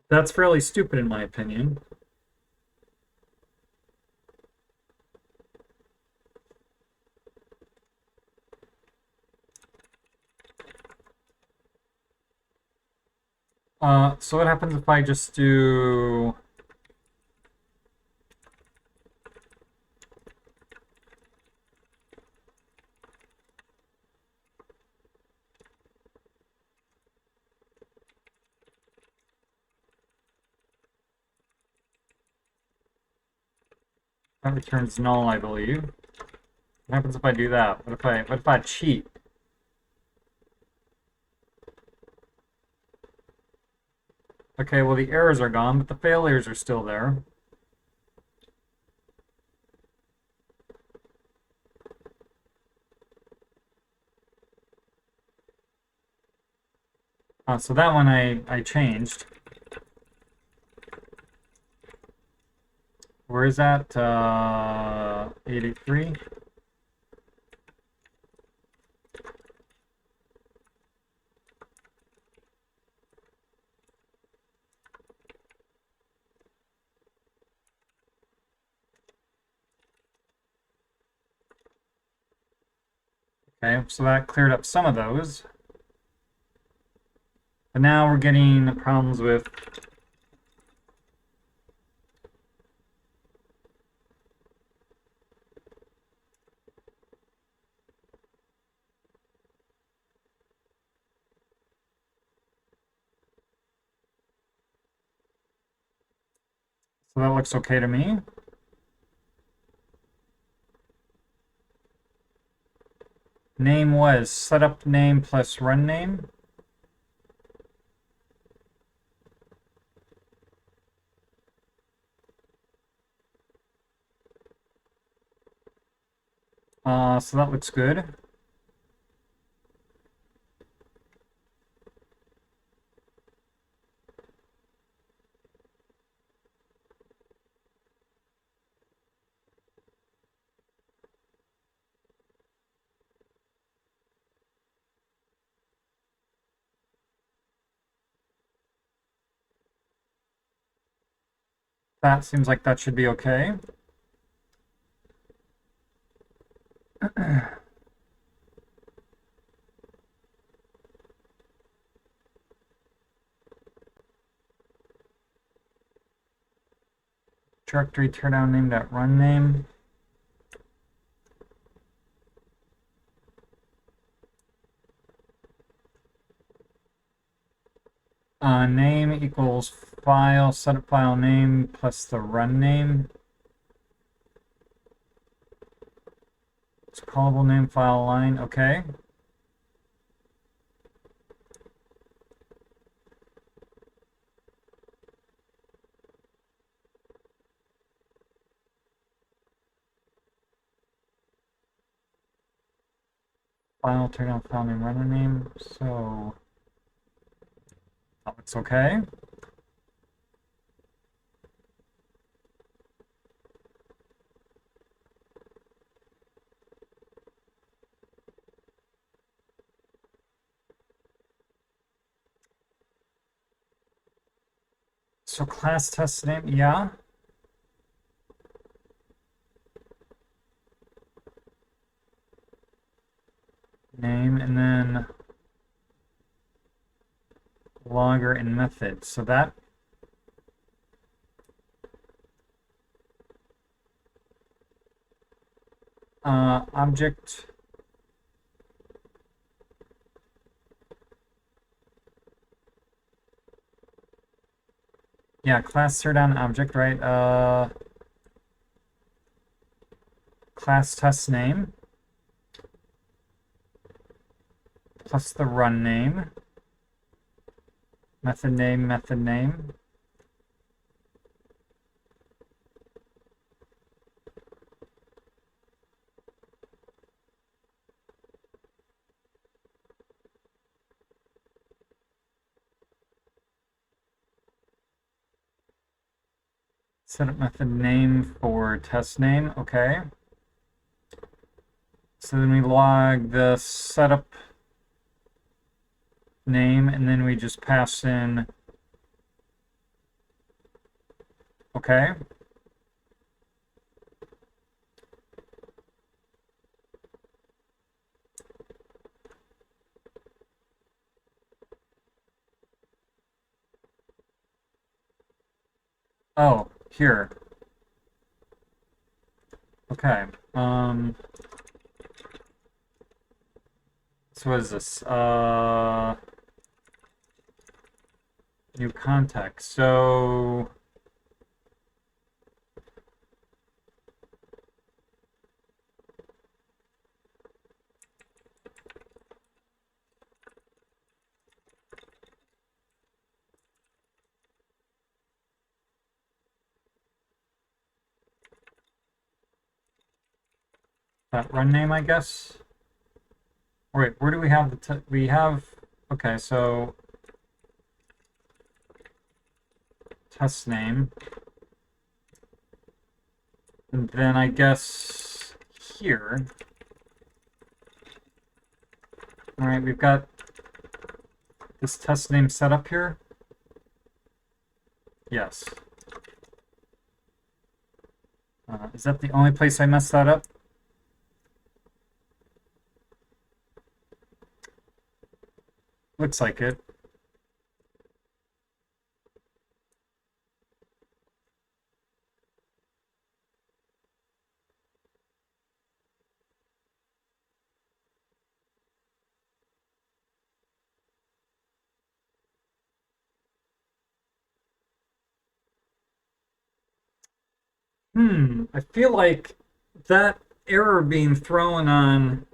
That's fairly stupid in my opinion. So what happens if I just do... That returns null, I believe. What happens if I do that? What if I cheat? Okay, well the errors are gone, but the failures are still there. So that one I changed. Where is that? 883. Okay, so that cleared up some of those. But now we're getting problems with so that looks okay to me. Name was setup name plus run name. So that looks good. That seems like that should be okay. Directory teardown name.run name. Name equals file, setup file name plus the run name. It's callable name file line, okay. File teardown file name runner name, so that looks okay. So class test name, yeah. Name and then logger and method. So that object yeah, class teardown object, right? Class test name plus the run name, method name, method name. Setup method name for test name, okay. So then we log the setup name and then we just pass in, okay. Oh, here. Okay. So what is this? New context. So that run name, I guess. Wait, where do we have the we have? Okay, so test name, and then I guess here. All right, we've got this test name set up here. Yes. Is that the only place I messed that up? Looks like it. I feel like that error being thrown on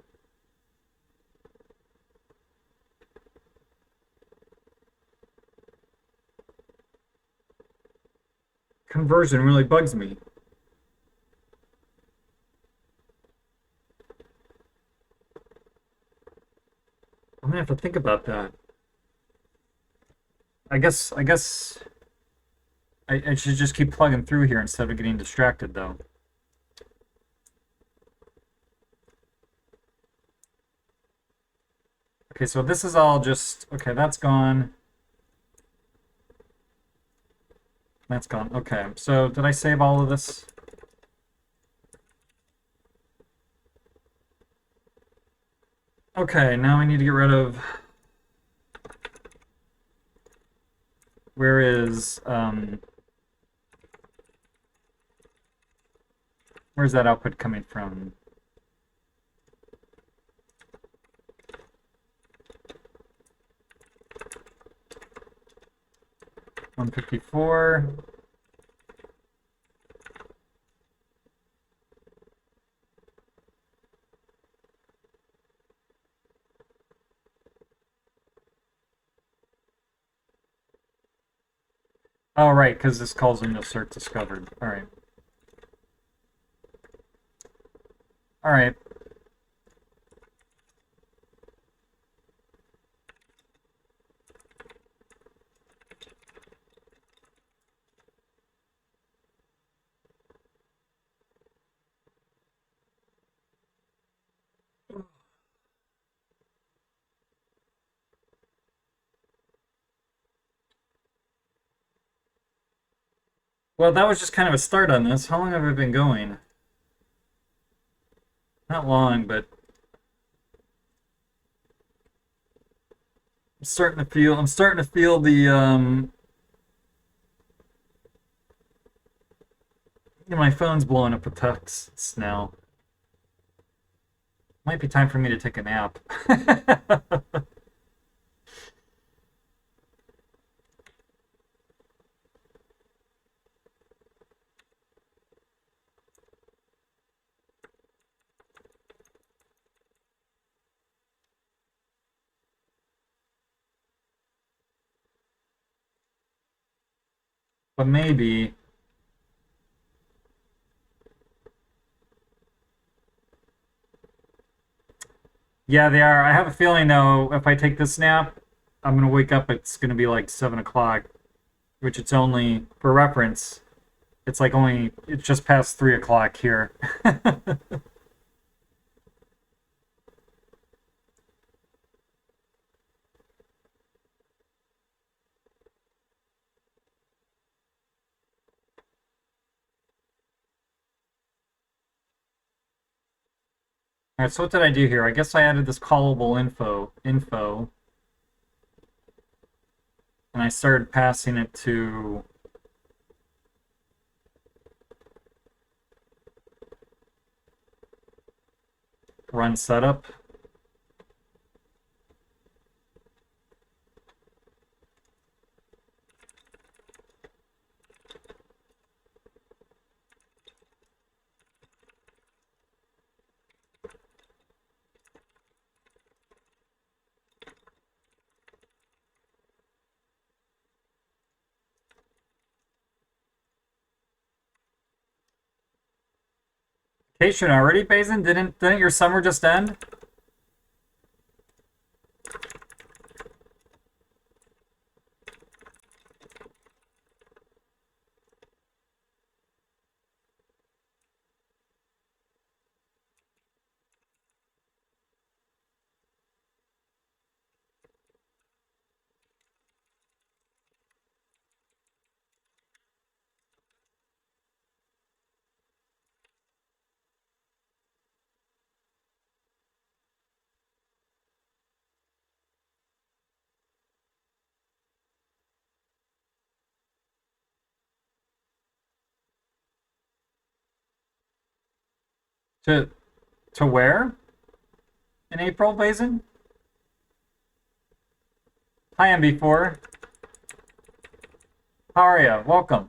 conversion really bugs me. I'm gonna have to think about that. I guess I should just keep plugging through here instead of getting distracted though. Okay, so this is all just, okay, that's gone. That's gone. Okay, so did I save all of this? Okay, now I need to get rid of, where is, where's that output coming from? $154. Oh, right, because this calls into cert discovered. All right. All right. Well, that was just kind of a start on this. How long have I been going? Not long, but I'm starting to feel the my phone's blowing up with texts now. Might be time for me to take a nap. But maybe. Yeah, they are. I have a feeling though, if I take this nap, I'm gonna wake up. It's gonna be like 7 o'clock, which it's only for reference. It's just past 3 o'clock here. All right, so what did I do here? I guess I added this callable info, and I started passing it to run setup. Vacation already, Basin? Didn't your summer just end? To to where in April, Basin? Hi, MB4. How are you? Welcome.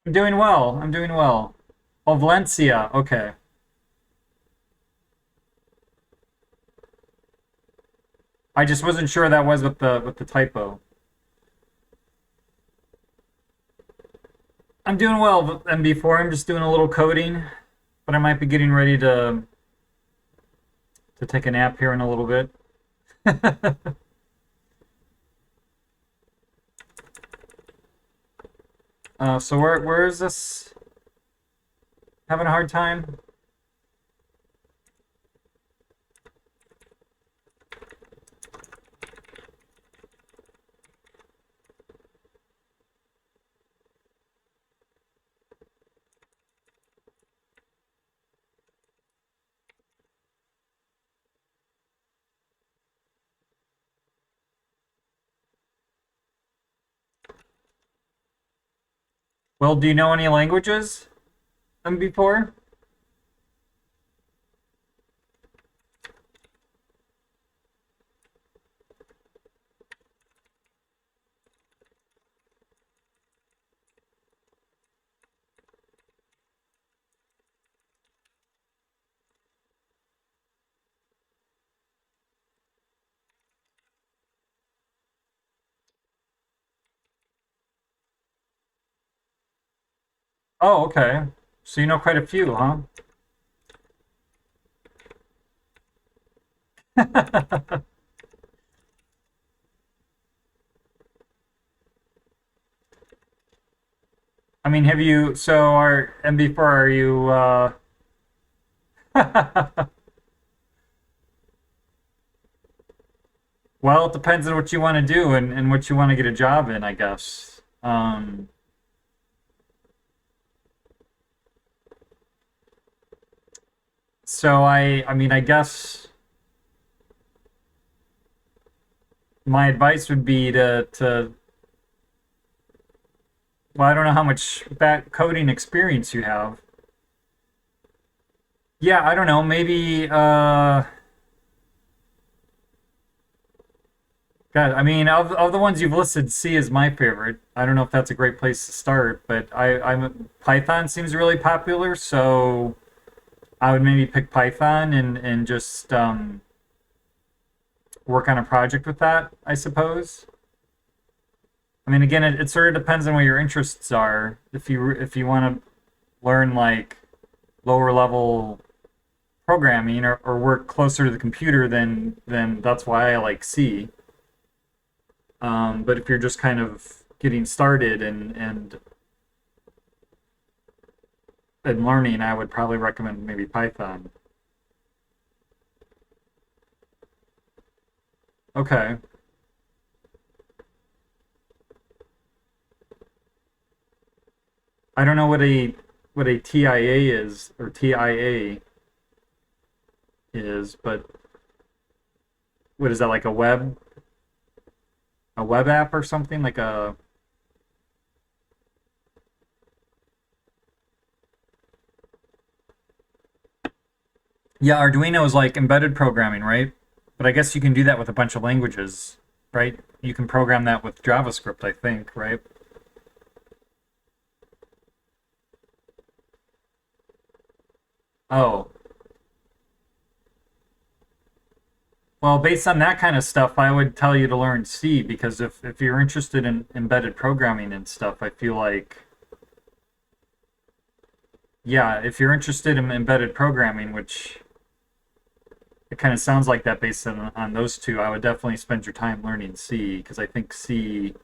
I'm doing well. I'm doing well. Oh, Valencia. Okay. I just wasn't sure that was with the typo. I'm doing well, MB4. I'm just doing a little coding, but I might be getting ready to take a nap here in a little bit. So where is this? Having a hard time? Well, do you know any languages, MB4? Oh, okay. So you know quite a few, huh? I mean, have you? So are MB4? Are you? Well, it depends on what you want to do and what you want to get a job in, I guess. So I mean, I guess my advice would be to well, I don't know how much back coding experience you have. Yeah, I don't know, maybe God, I mean, of the ones you've listed, C is my favorite. I don't know if that's a great place to start, but I'm Python seems really popular, so I would maybe pick Python and just work on a project with that, I suppose. I mean, again, it sort of depends on what your interests are. If you want to learn like lower level programming or work closer to the computer, then that's why I like C. But if you're just kind of getting started and learning, I would probably recommend maybe Python. Okay. I don't know what a TIA is or TIA is, but what is that like a web app or something like a yeah, Arduino is like embedded programming, right? But I guess you can do that with a bunch of languages, right? You can program that with JavaScript, I think, right? Oh, well, based on that kind of stuff, I would tell you to learn C because if you're interested in embedded programming and stuff, I feel like, yeah, if you're interested in embedded programming, which it kind of sounds like that based on those two, I would definitely spend your time learning C because I think C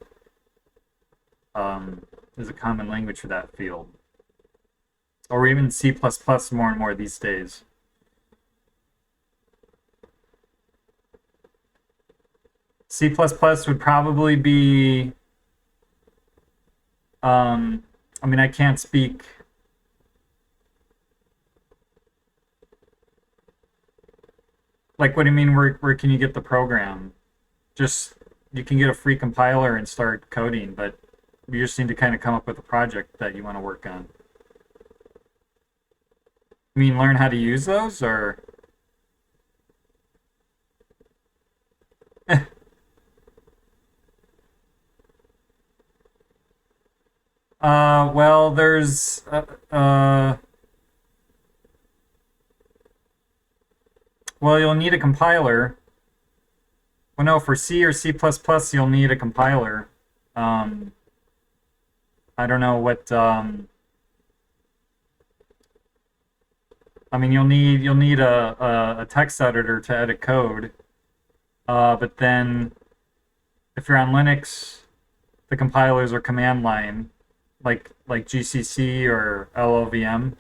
is a common language for that field, or even C++ plus plus more and more these days. C++ plus plus would probably be, I mean, I can't speak Like, what do you mean? Where can you get the program? Just you can get a free compiler and start coding, but you just need to kind of come up with a project that you want to work on. You mean learn how to use those, or? Well, there's well, you'll need a compiler. Well, no, for C or C++, you'll need a compiler. Um, I don't know what. I mean, you'll need a text editor to edit code. But then, if you're on Linux, the compilers are command line, like GCC or LLVM.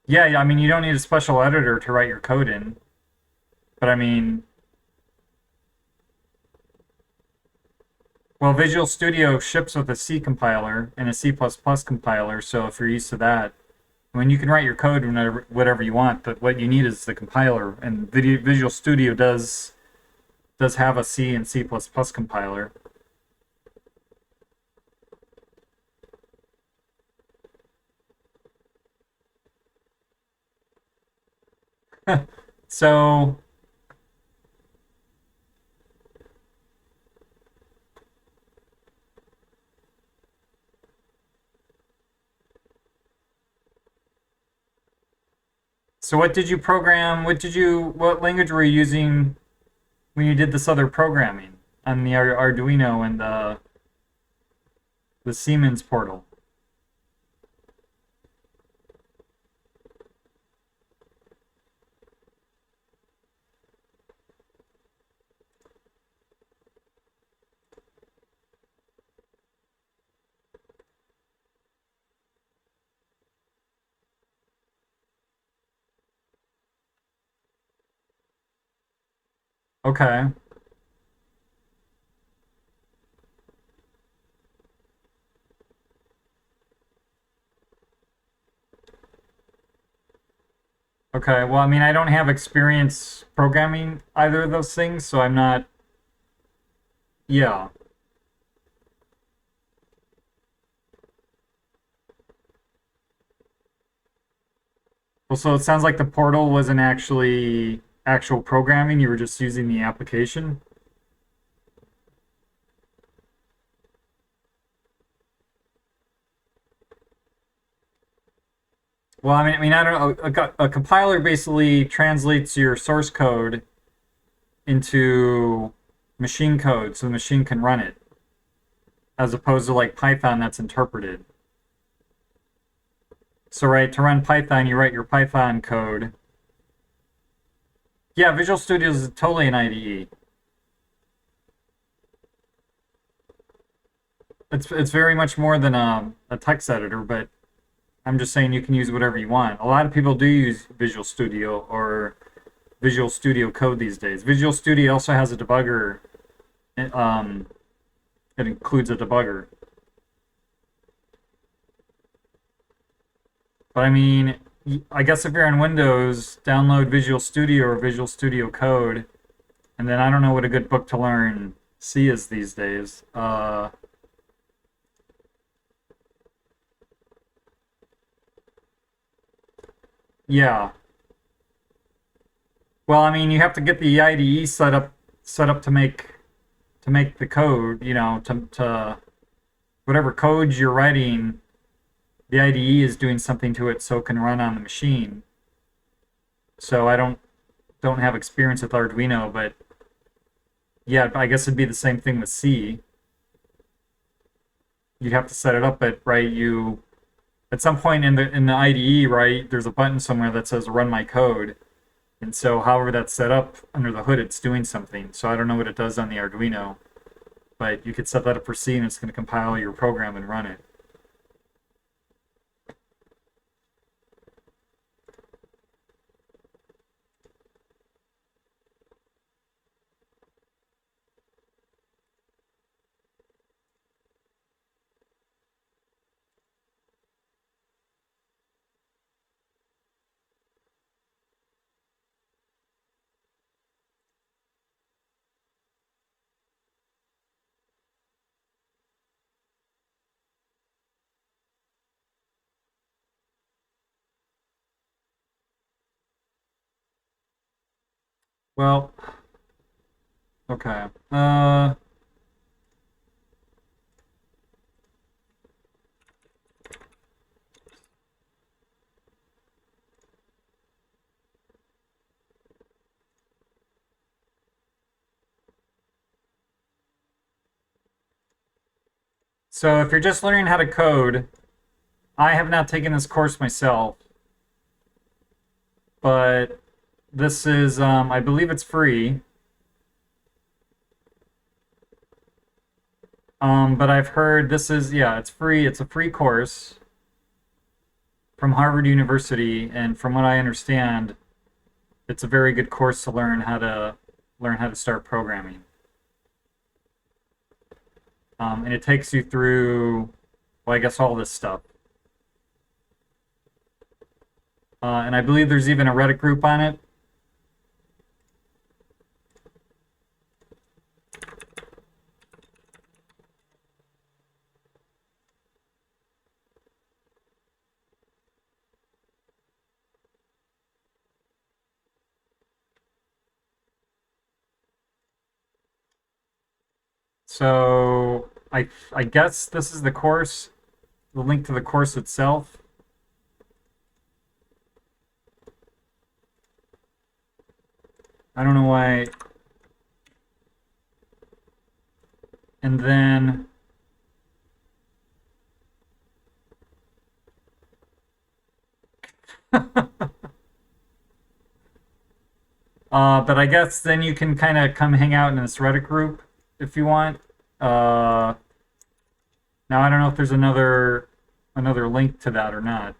Yeah, I mean, you don't need a special editor to write your code in. But I mean, well, Visual Studio ships with a C compiler and a C++ compiler, so if you're used to that, I mean, you can write your code whatever you want, but what you need is the compiler, and Visual Studio does have a C and C++ compiler. So, so what did you program? What language were you using when you did this other programming on the Arduino and the Siemens portal? Okay. Okay. Well, I mean, I don't have experience programming either of those things, so I'm not. Yeah. Well, so it sounds like the portal wasn't actually actual programming. You were just using the application. Well, I don't know. A compiler basically translates your source code into machine code so the machine can run it, as opposed to like Python that's interpreted. So, right, to run Python, you write your Python code. Yeah, Visual Studio is totally an IDE. It's very much more than a text editor, but I'm just saying you can use whatever you want. A lot of people do use Visual Studio or Visual Studio Code these days. Visual Studio also has a debugger. Um, it includes a debugger. But I mean, I guess if you're on Windows, download Visual Studio or Visual Studio Code, and then I don't know what a good book to learn C is these days. Yeah. Well, I mean, you have to get the IDE set up to make the code. To whatever code you're writing, the IDE is doing something to it so it can run on the machine. So I don't have experience with Arduino, but yeah, I guess it'd be the same thing with C. You'd have to set it up, but right, you at some point in the IDE, right, there's a button somewhere that says run my code. And so however that's set up under the hood, it's doing something. So I don't know what it does on the Arduino, but you could set that up for C and it's going to compile your program and run it. Well, okay. So if you're just learning how to code, I have not taken this course myself, but this is, I believe it's free. But I've heard this is, yeah, it's free. It's a free course from Harvard University, and from what I understand, it's a very good course to learn how to start programming. And it takes you through, well, I guess all this stuff. And I believe there's even a Reddit group on it. So I guess this is the course, the link to the course itself. I don't know why. And then but I guess then you can kind of come hang out in this Reddit group if you want. Uh, Now I don't know if there's another link to that or not.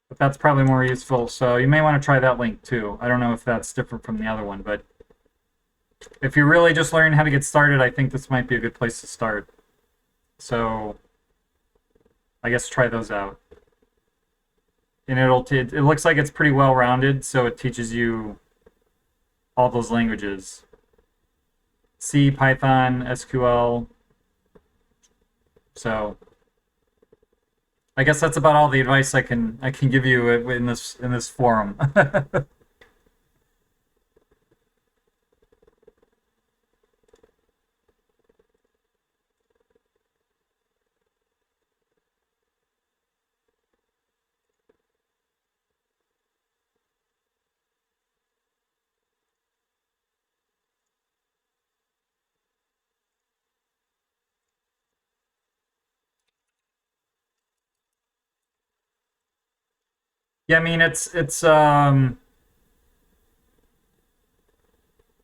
But that's probably more useful. So you may want to try that link too. I don't know if that's different from the other one, but if you're really just learning how to get started, I think this might be a good place to start. So I guess try those out. And it looks like it's pretty well rounded, so it teaches you all those languages. C, Python, SQL. So I guess that's about all the advice I can give you in this forum. Yeah, I mean it's right,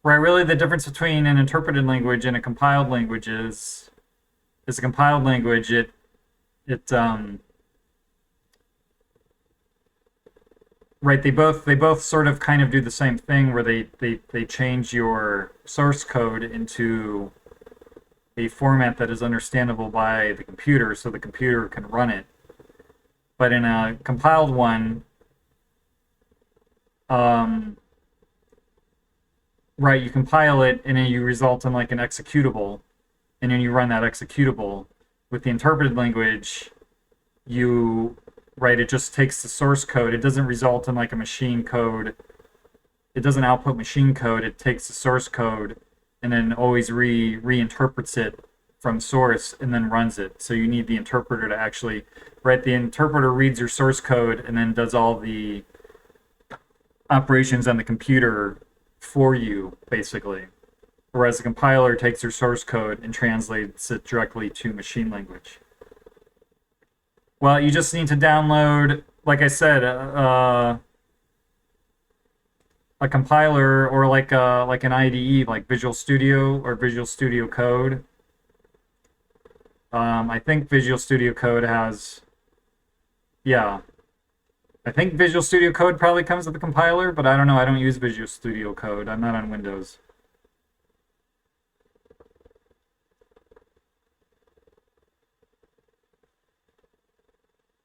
really the difference between an interpreted language and a compiled language is a compiled language it right, they both sort of kind of do the same thing where they change your source code into a format that is understandable by the computer so the computer can run it. But in a compiled one, um, right, you compile it and then you result in like an executable, and then you run that executable. With the interpreted language, you right, it just takes the source code. It doesn't result in like a machine code. It doesn't output machine code. It takes the source code and then always reinterprets it from source and then runs it. So you need the interpreter to actually, right, the interpreter reads your source code and then does all the operations on the computer for you, basically. Whereas the compiler takes your source code and translates it directly to machine language. Well, you just need to download, like I said, a compiler or like an IDE, like Visual Studio or Visual Studio Code. I think Visual Studio Code has, yeah. I think Visual Studio Code probably comes with a compiler, but I don't know. I don't use Visual Studio Code. I'm not on Windows.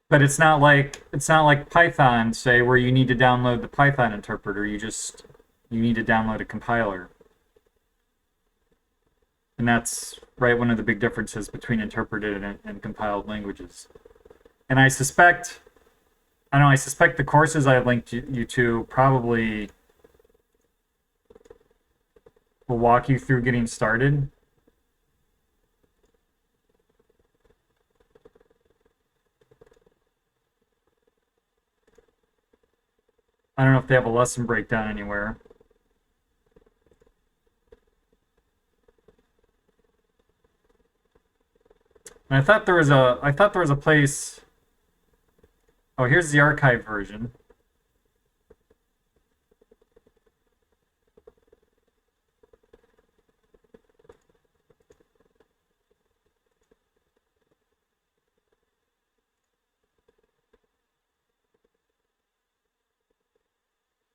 But it's not like Python, say, where you need to download the Python interpreter. You need to download a compiler. And that's right one of the big differences between interpreted and compiled languages. And I suspect the courses I linked you to probably will walk you through getting started. I don't know if they have a lesson breakdown anywhere. And I thought there was a place. Oh, here's the archive version.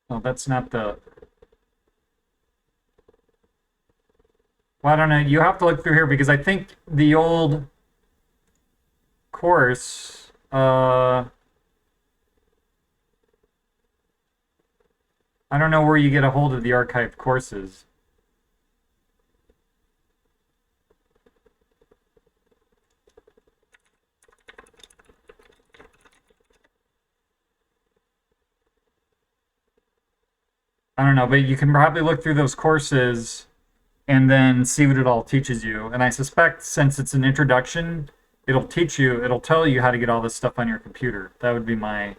Oh, that's not the. Well, I don't know. You have to look through here because I think the old course. I don't know where you get a hold of the archived courses. I don't know, but you can probably look through those courses and then see what it all teaches you. And I suspect since it's an introduction, it'll tell you how to get all this stuff on your computer. That would be my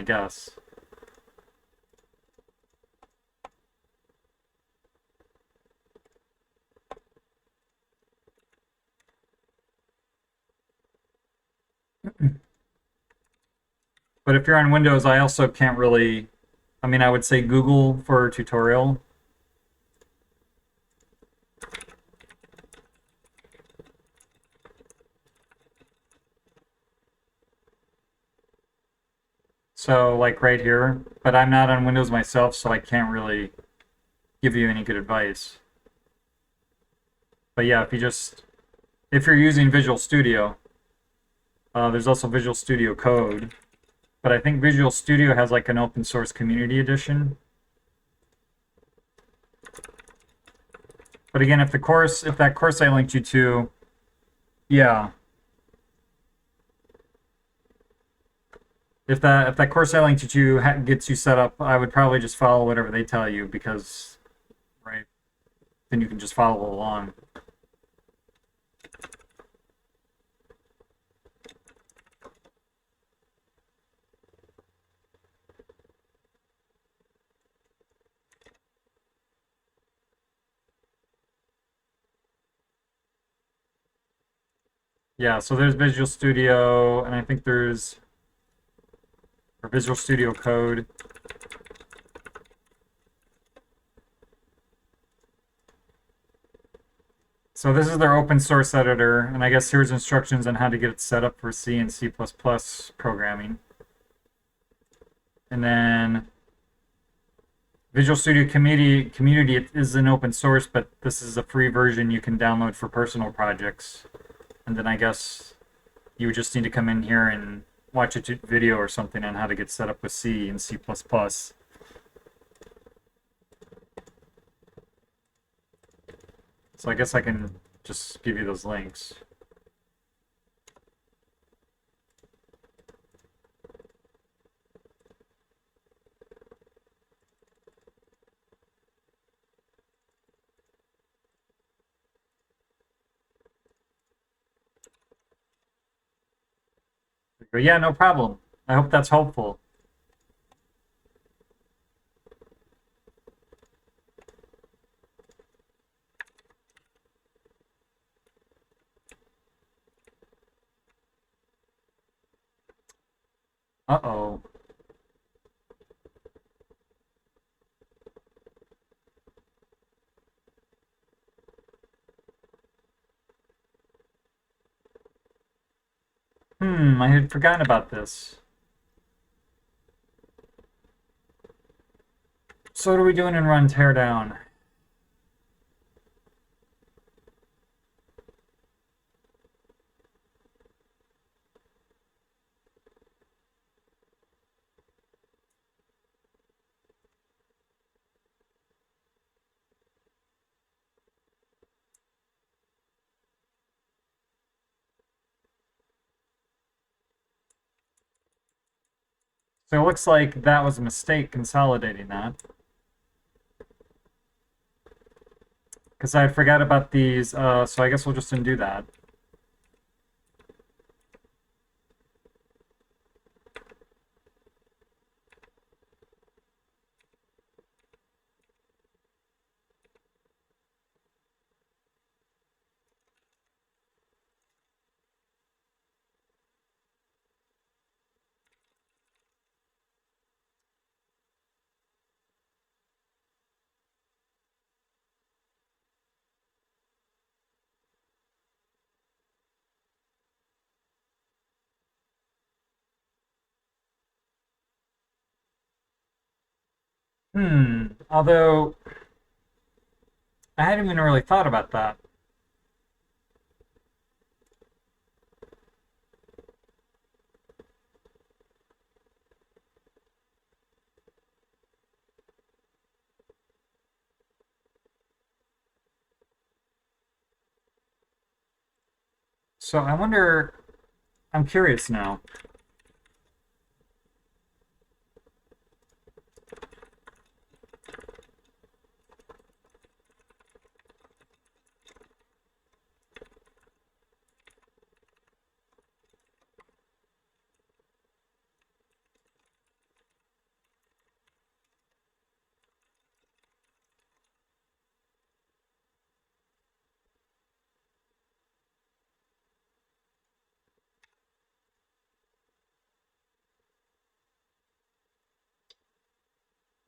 guess. But if you're on Windows, I also can't really, I mean, I would say Google for a tutorial. So like right here, but I'm not on Windows myself, so I can't really give you any good advice. But yeah, if you're using Visual Studio, there's also Visual Studio Code. But I think Visual Studio has like an open source community edition. But again, if that course I linked you to, yeah. If that course I linked you to gets you set up, I would probably just follow whatever they tell you because, right, then you can just follow along. Yeah, so there's Visual Studio, and I think there's Visual Studio Code. So this is their open source editor, and I guess here's instructions on how to get it set up for C and C++ programming. And then Visual Studio Community is an open source, but this is a free version you can download for personal projects. And then I guess you would just need to come in here and watch a video or something on how to get set up with C and C++. So I guess I can just give you those links. But yeah, no problem. I hope that's helpful. Uh-oh. I had forgotten about this. So what are we doing in Run Teardown? So it looks like that was a mistake consolidating that. Because I forgot about these, so I guess we'll just undo that. Although I hadn't even really thought about that. So I wonder, I'm curious now.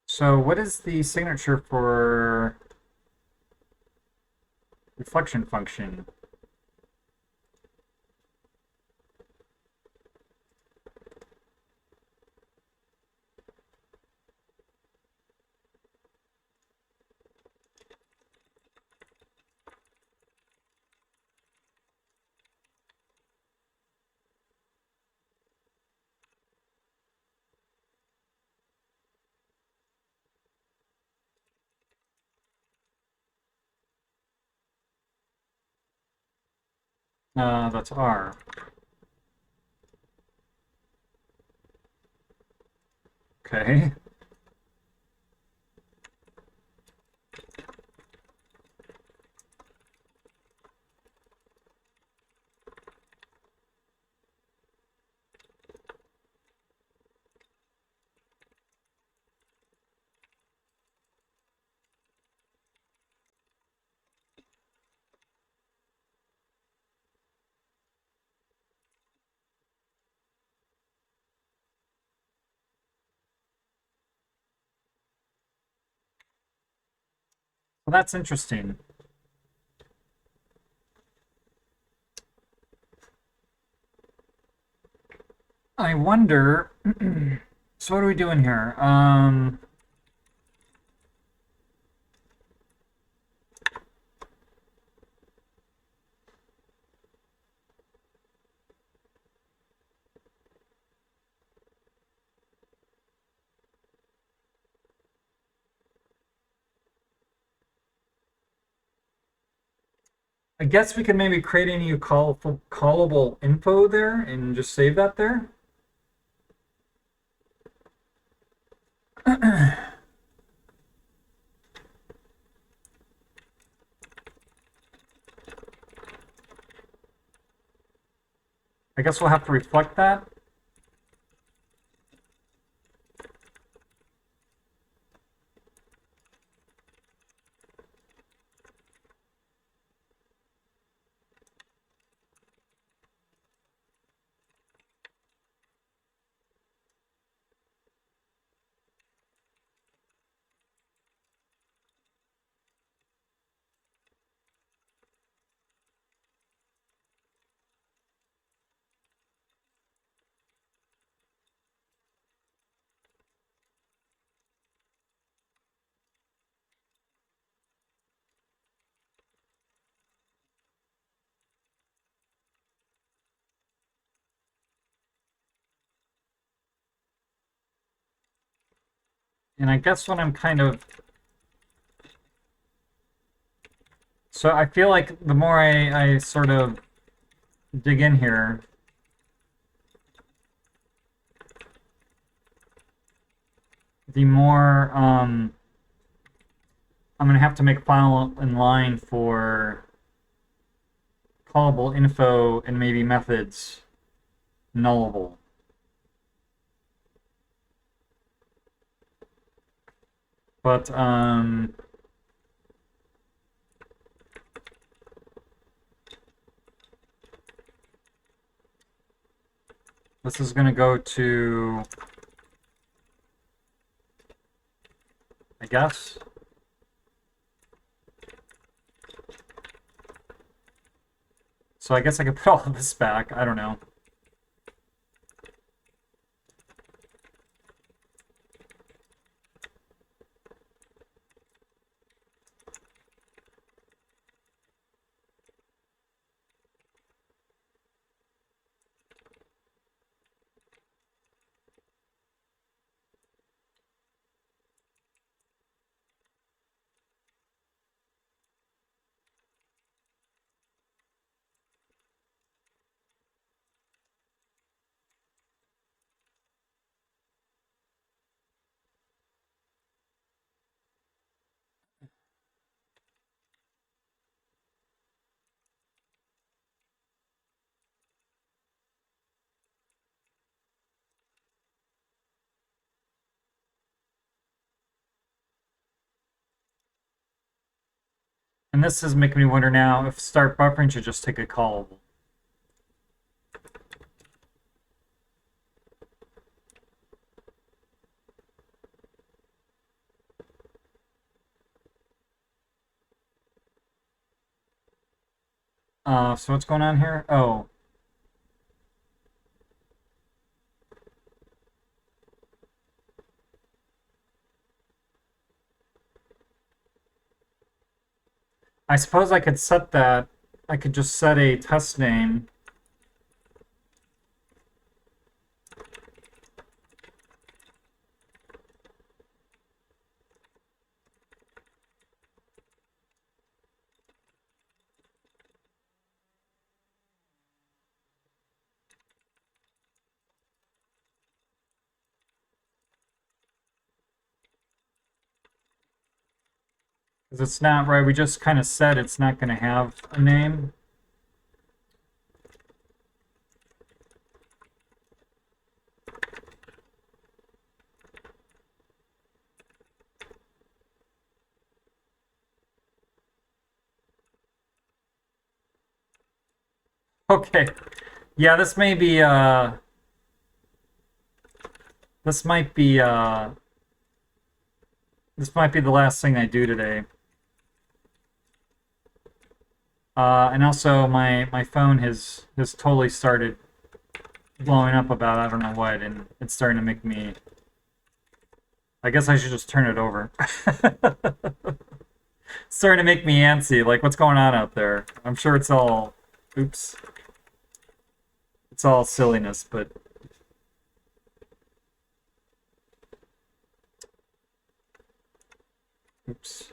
So what is the signature for reflection function? That's R. Okay. Well, that's interesting. I wonder. So what are we doing here? I guess we can maybe create a new callable info there and just save that there. I guess we'll have to reflect that. And I guess what I'm kind of... So I feel like the more I sort of dig in here, the more I'm gonna have to make a file in line for callable info and maybe methods nullable. But this is gonna go to, I guess. So I guess I could put all of this back. I don't know. And this is making me wonder now if start buffering should just take a callable. So what's going on here? Oh. I suppose I could set that. I could just set a test name. Because it's not right. We just kind of said it's not going to have a name. Okay. Yeah, this may be this might be this might be the last thing I do today. And also my phone has totally started blowing up about I don't know what, and it's starting to make me. I guess I should just turn it over. It's starting to make me antsy. Like, what's going on out there? I'm sure it's all, oops. It's all silliness, but oops.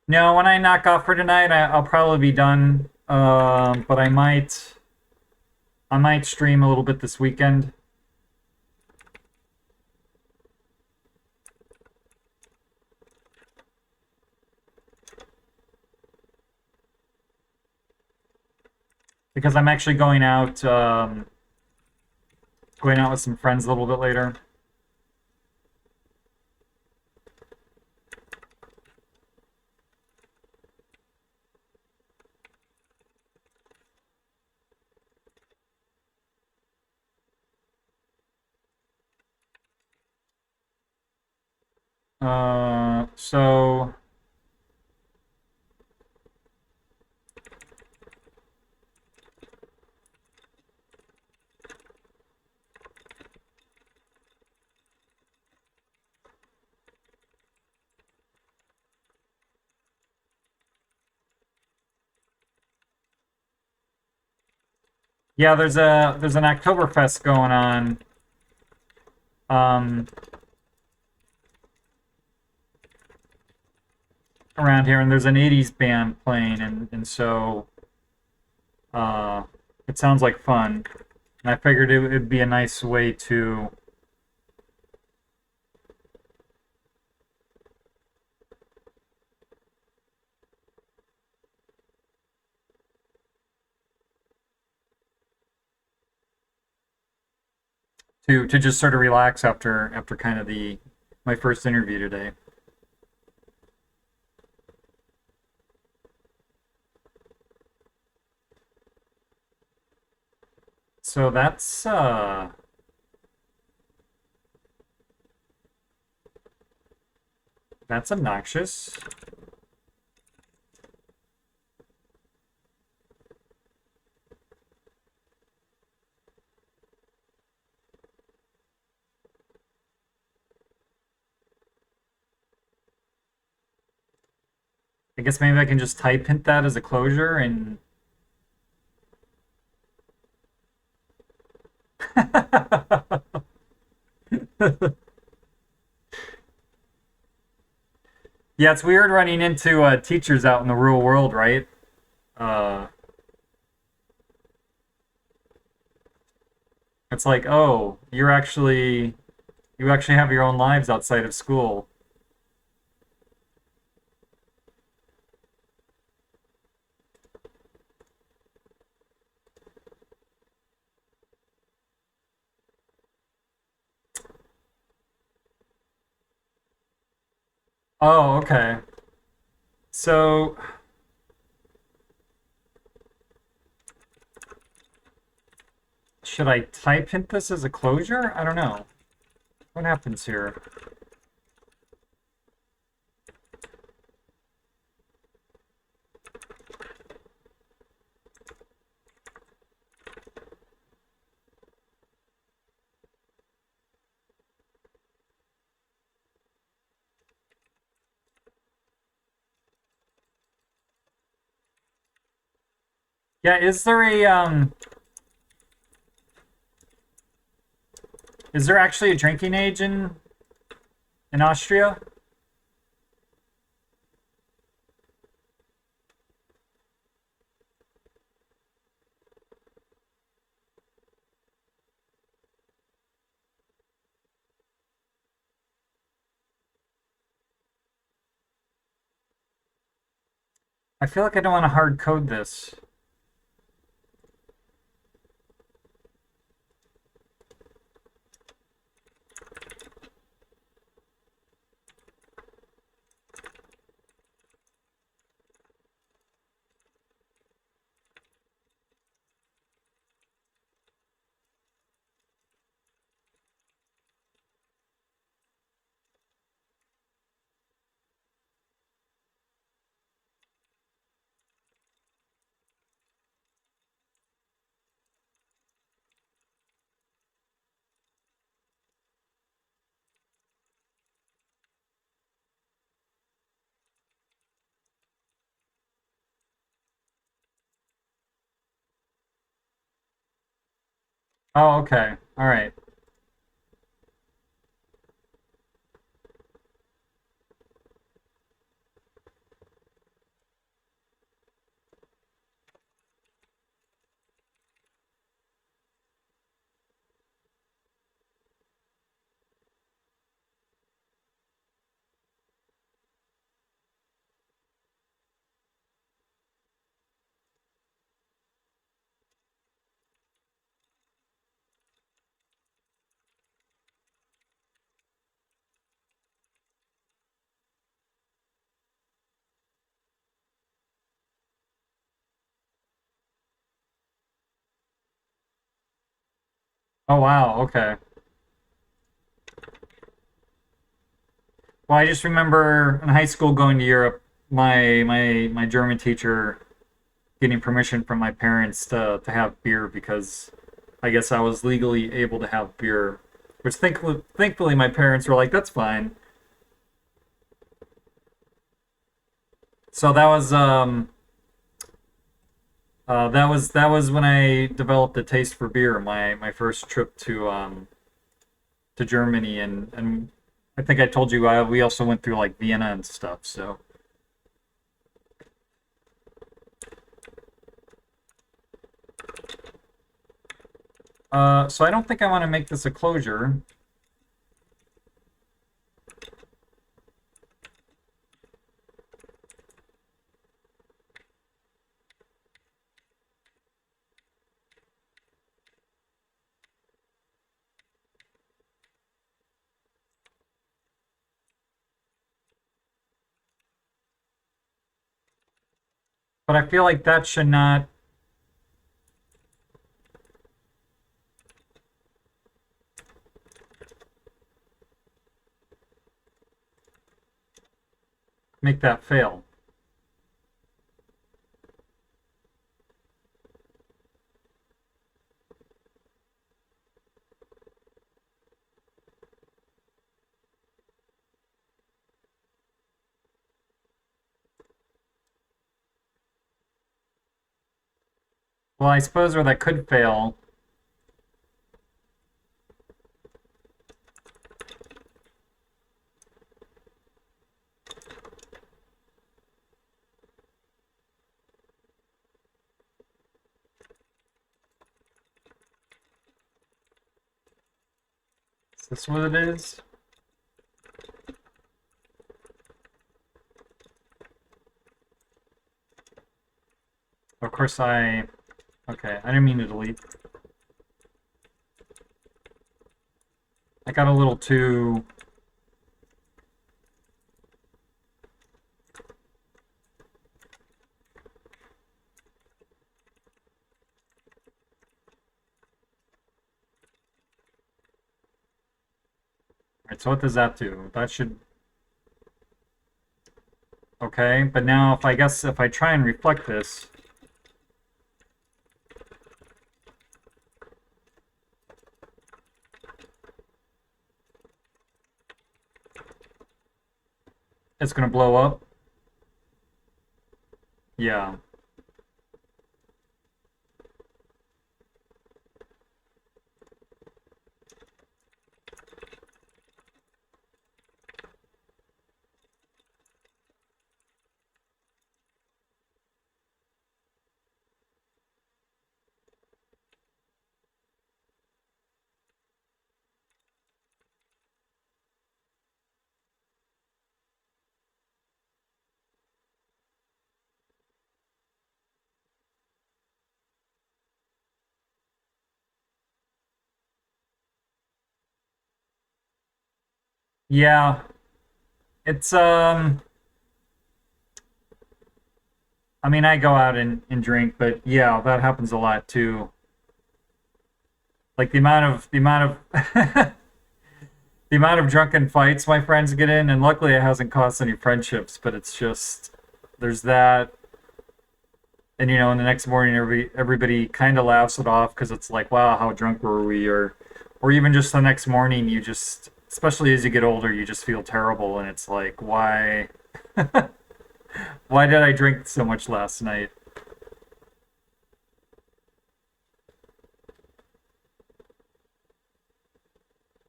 No, when I knock off for tonight, I'll probably be done. But I might stream a little bit this weekend. Because I'm actually going out with some friends a little bit later. So yeah, there's an Oktoberfest going on. Around here, and there's an 80s band playing, and so Uh, it sounds like fun, and I figured it'd be a nice way to just sort of relax after kind of the my first interview today. So that's obnoxious. I guess maybe I can just type hint that as a closure and yeah, it's weird running into teachers out in the real world, right? Uh, it's like, oh, you actually have your own lives outside of school. Oh, okay. So should I type hint this as a closure? I don't know. What happens here? Yeah, is there actually a drinking age in Austria? I feel like I don't want to hard code this. Oh, okay. All right. Oh, wow. Okay. Well, I just remember in high school going to Europe, my German teacher getting permission from my parents to have beer because I guess I was legally able to have beer, which thankfully my parents were like, that's fine. So that was when I developed a taste for beer. My first trip to Germany and I think I told you we also went through like Vienna and stuff. So So I don't think I want to make this a closure. But I feel like that should not make that fail. Well, I suppose where that could fail. Is this what it is? Of course okay, I didn't mean to delete. I got a little too... Alright, so what does that do? That should... Okay, but now if I try and reflect this... It's gonna blow up? Yeah. Yeah. It's, I mean, I go out and drink, but yeah, that happens a lot too. Like the amount of drunken fights my friends get in, and luckily it hasn't cost any friendships, but it's just there's that, and in the next morning everybody kind of laughs it off because it's like, wow, how drunk were we, or even just the next morning you just, especially as you get older, you just feel terrible, and it's like, why did I drink so much last night?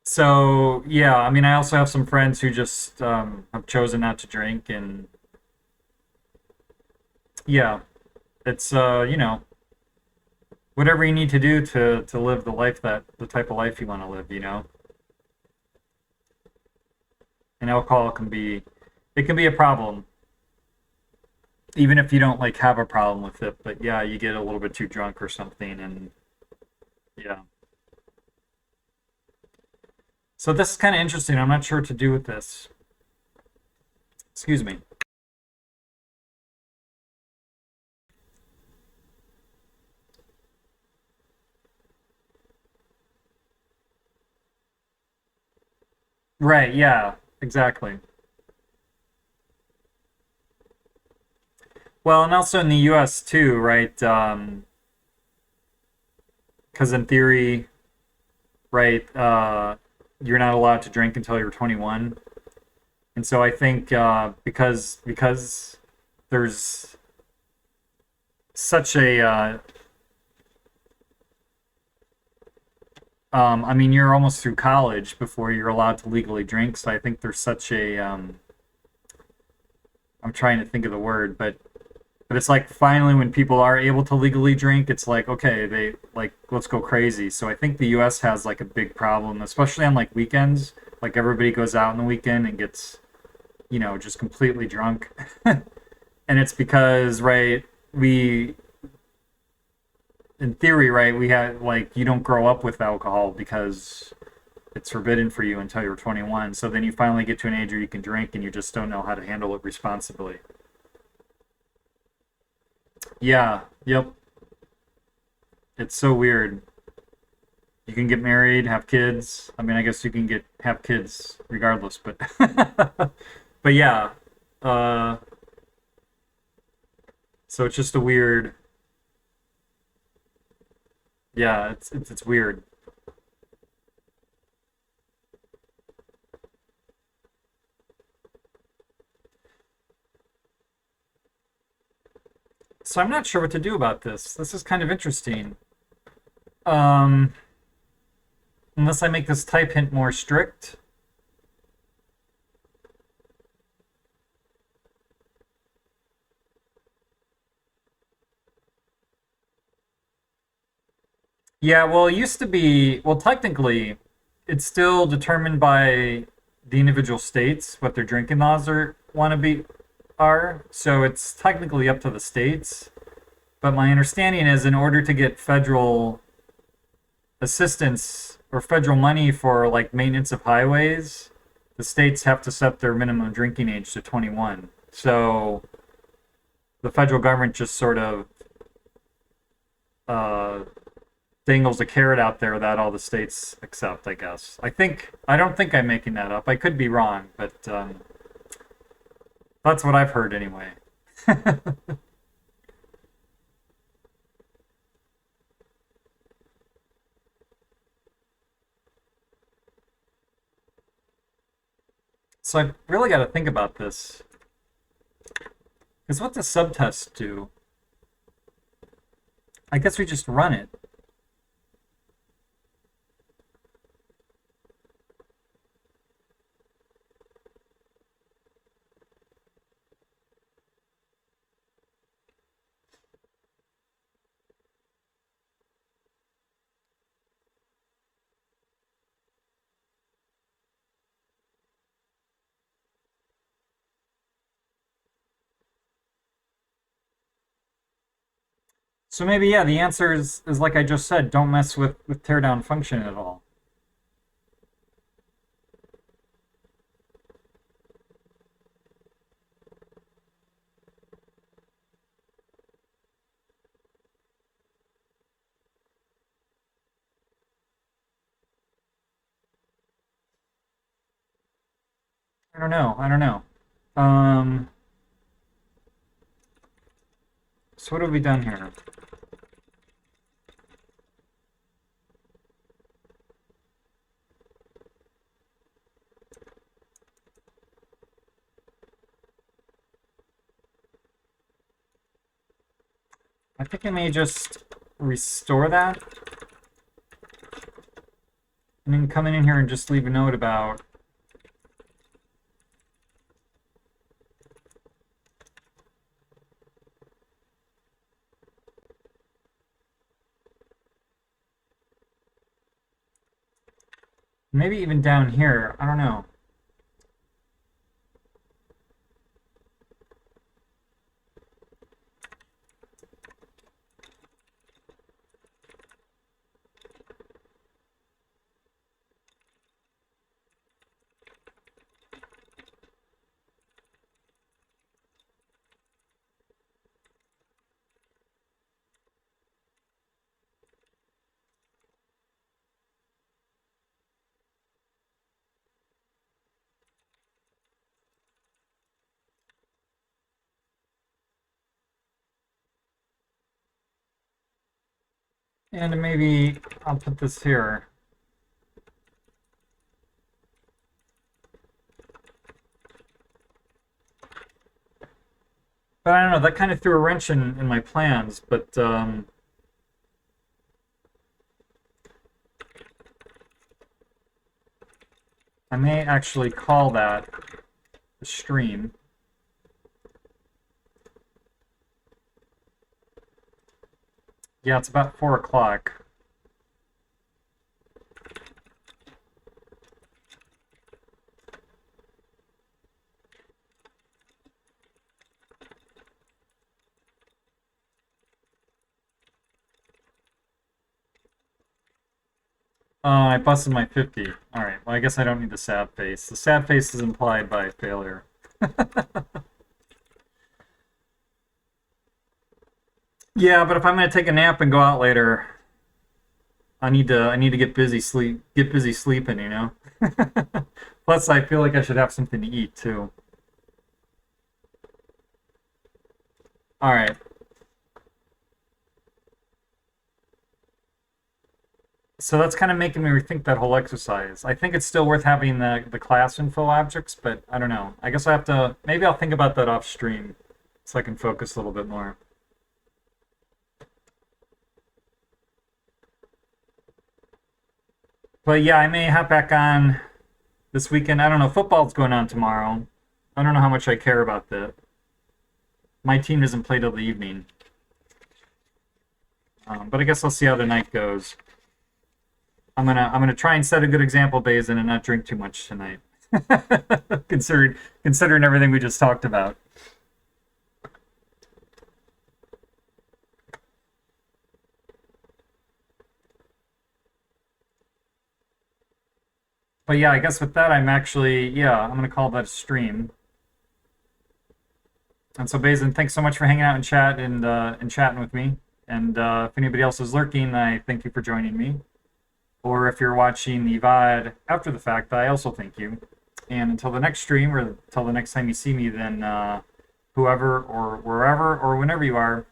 So yeah, I mean, I also have some friends who just have chosen not to drink, and yeah, it's whatever you need to do to live the type of life you want to live. And alcohol can be a problem, even if you don't like have a problem with it. But yeah, you get a little bit too drunk or something, and yeah. So this is kind of interesting. I'm not sure what to do with this. Excuse me. Right, yeah, exactly. Well, and also in the US too, right? Because in theory, right, you're not allowed to drink until you're 21. And so I think because there's such a I mean, you're almost through college before you're allowed to legally drink. So I think there's such a I'm trying to think of the word, but But it's like finally when people are able to legally drink, it's like, okay, they like, let's go crazy. So I think the US has like a big problem, especially on like weekends. Like everybody goes out on the weekend and gets, just completely drunk. And it's because, right, we, in theory, right, we had like, you don't grow up with alcohol because it's forbidden for you until you're 21. So then you finally get to an age where you can drink and you just don't know how to handle it responsibly. Yeah, yep. It's so weird. You can get married, have kids. I mean, I guess you can have kids regardless, but but yeah. Uh, so it's just a weird. Yeah, it's weird. So I'm not sure what to do about this. This is kind of interesting. Um, unless I make this type hint more strict. Yeah, well, it used to be, well, technically, it's still determined by the individual states what their drinking laws are want to be are. So it's technically up to the states. But my understanding is in order to get federal assistance or federal money for like maintenance of highways, the states have to set their minimum drinking age to 21. So the federal government just sort of uh, dangles a carrot out there that all the states accept, I guess. I don't think I'm making that up. I could be wrong, but that's what I've heard anyway. So I really got to think about this. Because what does subtest do? I guess we just run it. So maybe, yeah, the answer is like I just said, don't mess with teardown function at all. I don't know. I don't know. Um, so what have we done here? I think I may just restore that and then come in here and just leave a note about maybe even down here. I don't know. And maybe I'll put this here. But I don't know, that kind of threw a wrench in my plans, but I may actually call that the stream. Yeah, it's about 4 o'clock. Oh, I busted my 50. Alright, well, I guess I don't need the sad face. The sad face is implied by failure. Yeah, but if I'm gonna take a nap and go out later, I need to get busy sleeping, you know? Plus I feel like I should have something to eat too. Alright. So that's kind of making me rethink that whole exercise. I think it's still worth having the class info objects, but I don't know. I guess I have to, maybe I'll think about that off stream so I can focus a little bit more. But yeah, I may hop back on this weekend. I don't know. Football's going on tomorrow. I don't know how much I care about that. My team doesn't play till the evening. But I guess I'll see how the night goes. I'm gonna try and set a good example, Bazin, and not drink too much tonight. Considering everything we just talked about. But yeah, I guess with that, I'm gonna call that a stream. And so, Bazin, thanks so much for hanging out in chat and chatting with me. And if anybody else is lurking, I thank you for joining me. Or if you're watching the VOD after the fact, I also thank you. And until the next stream, or until the next time you see me, then whoever or wherever or whenever you are,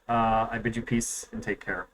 I bid you peace and take care.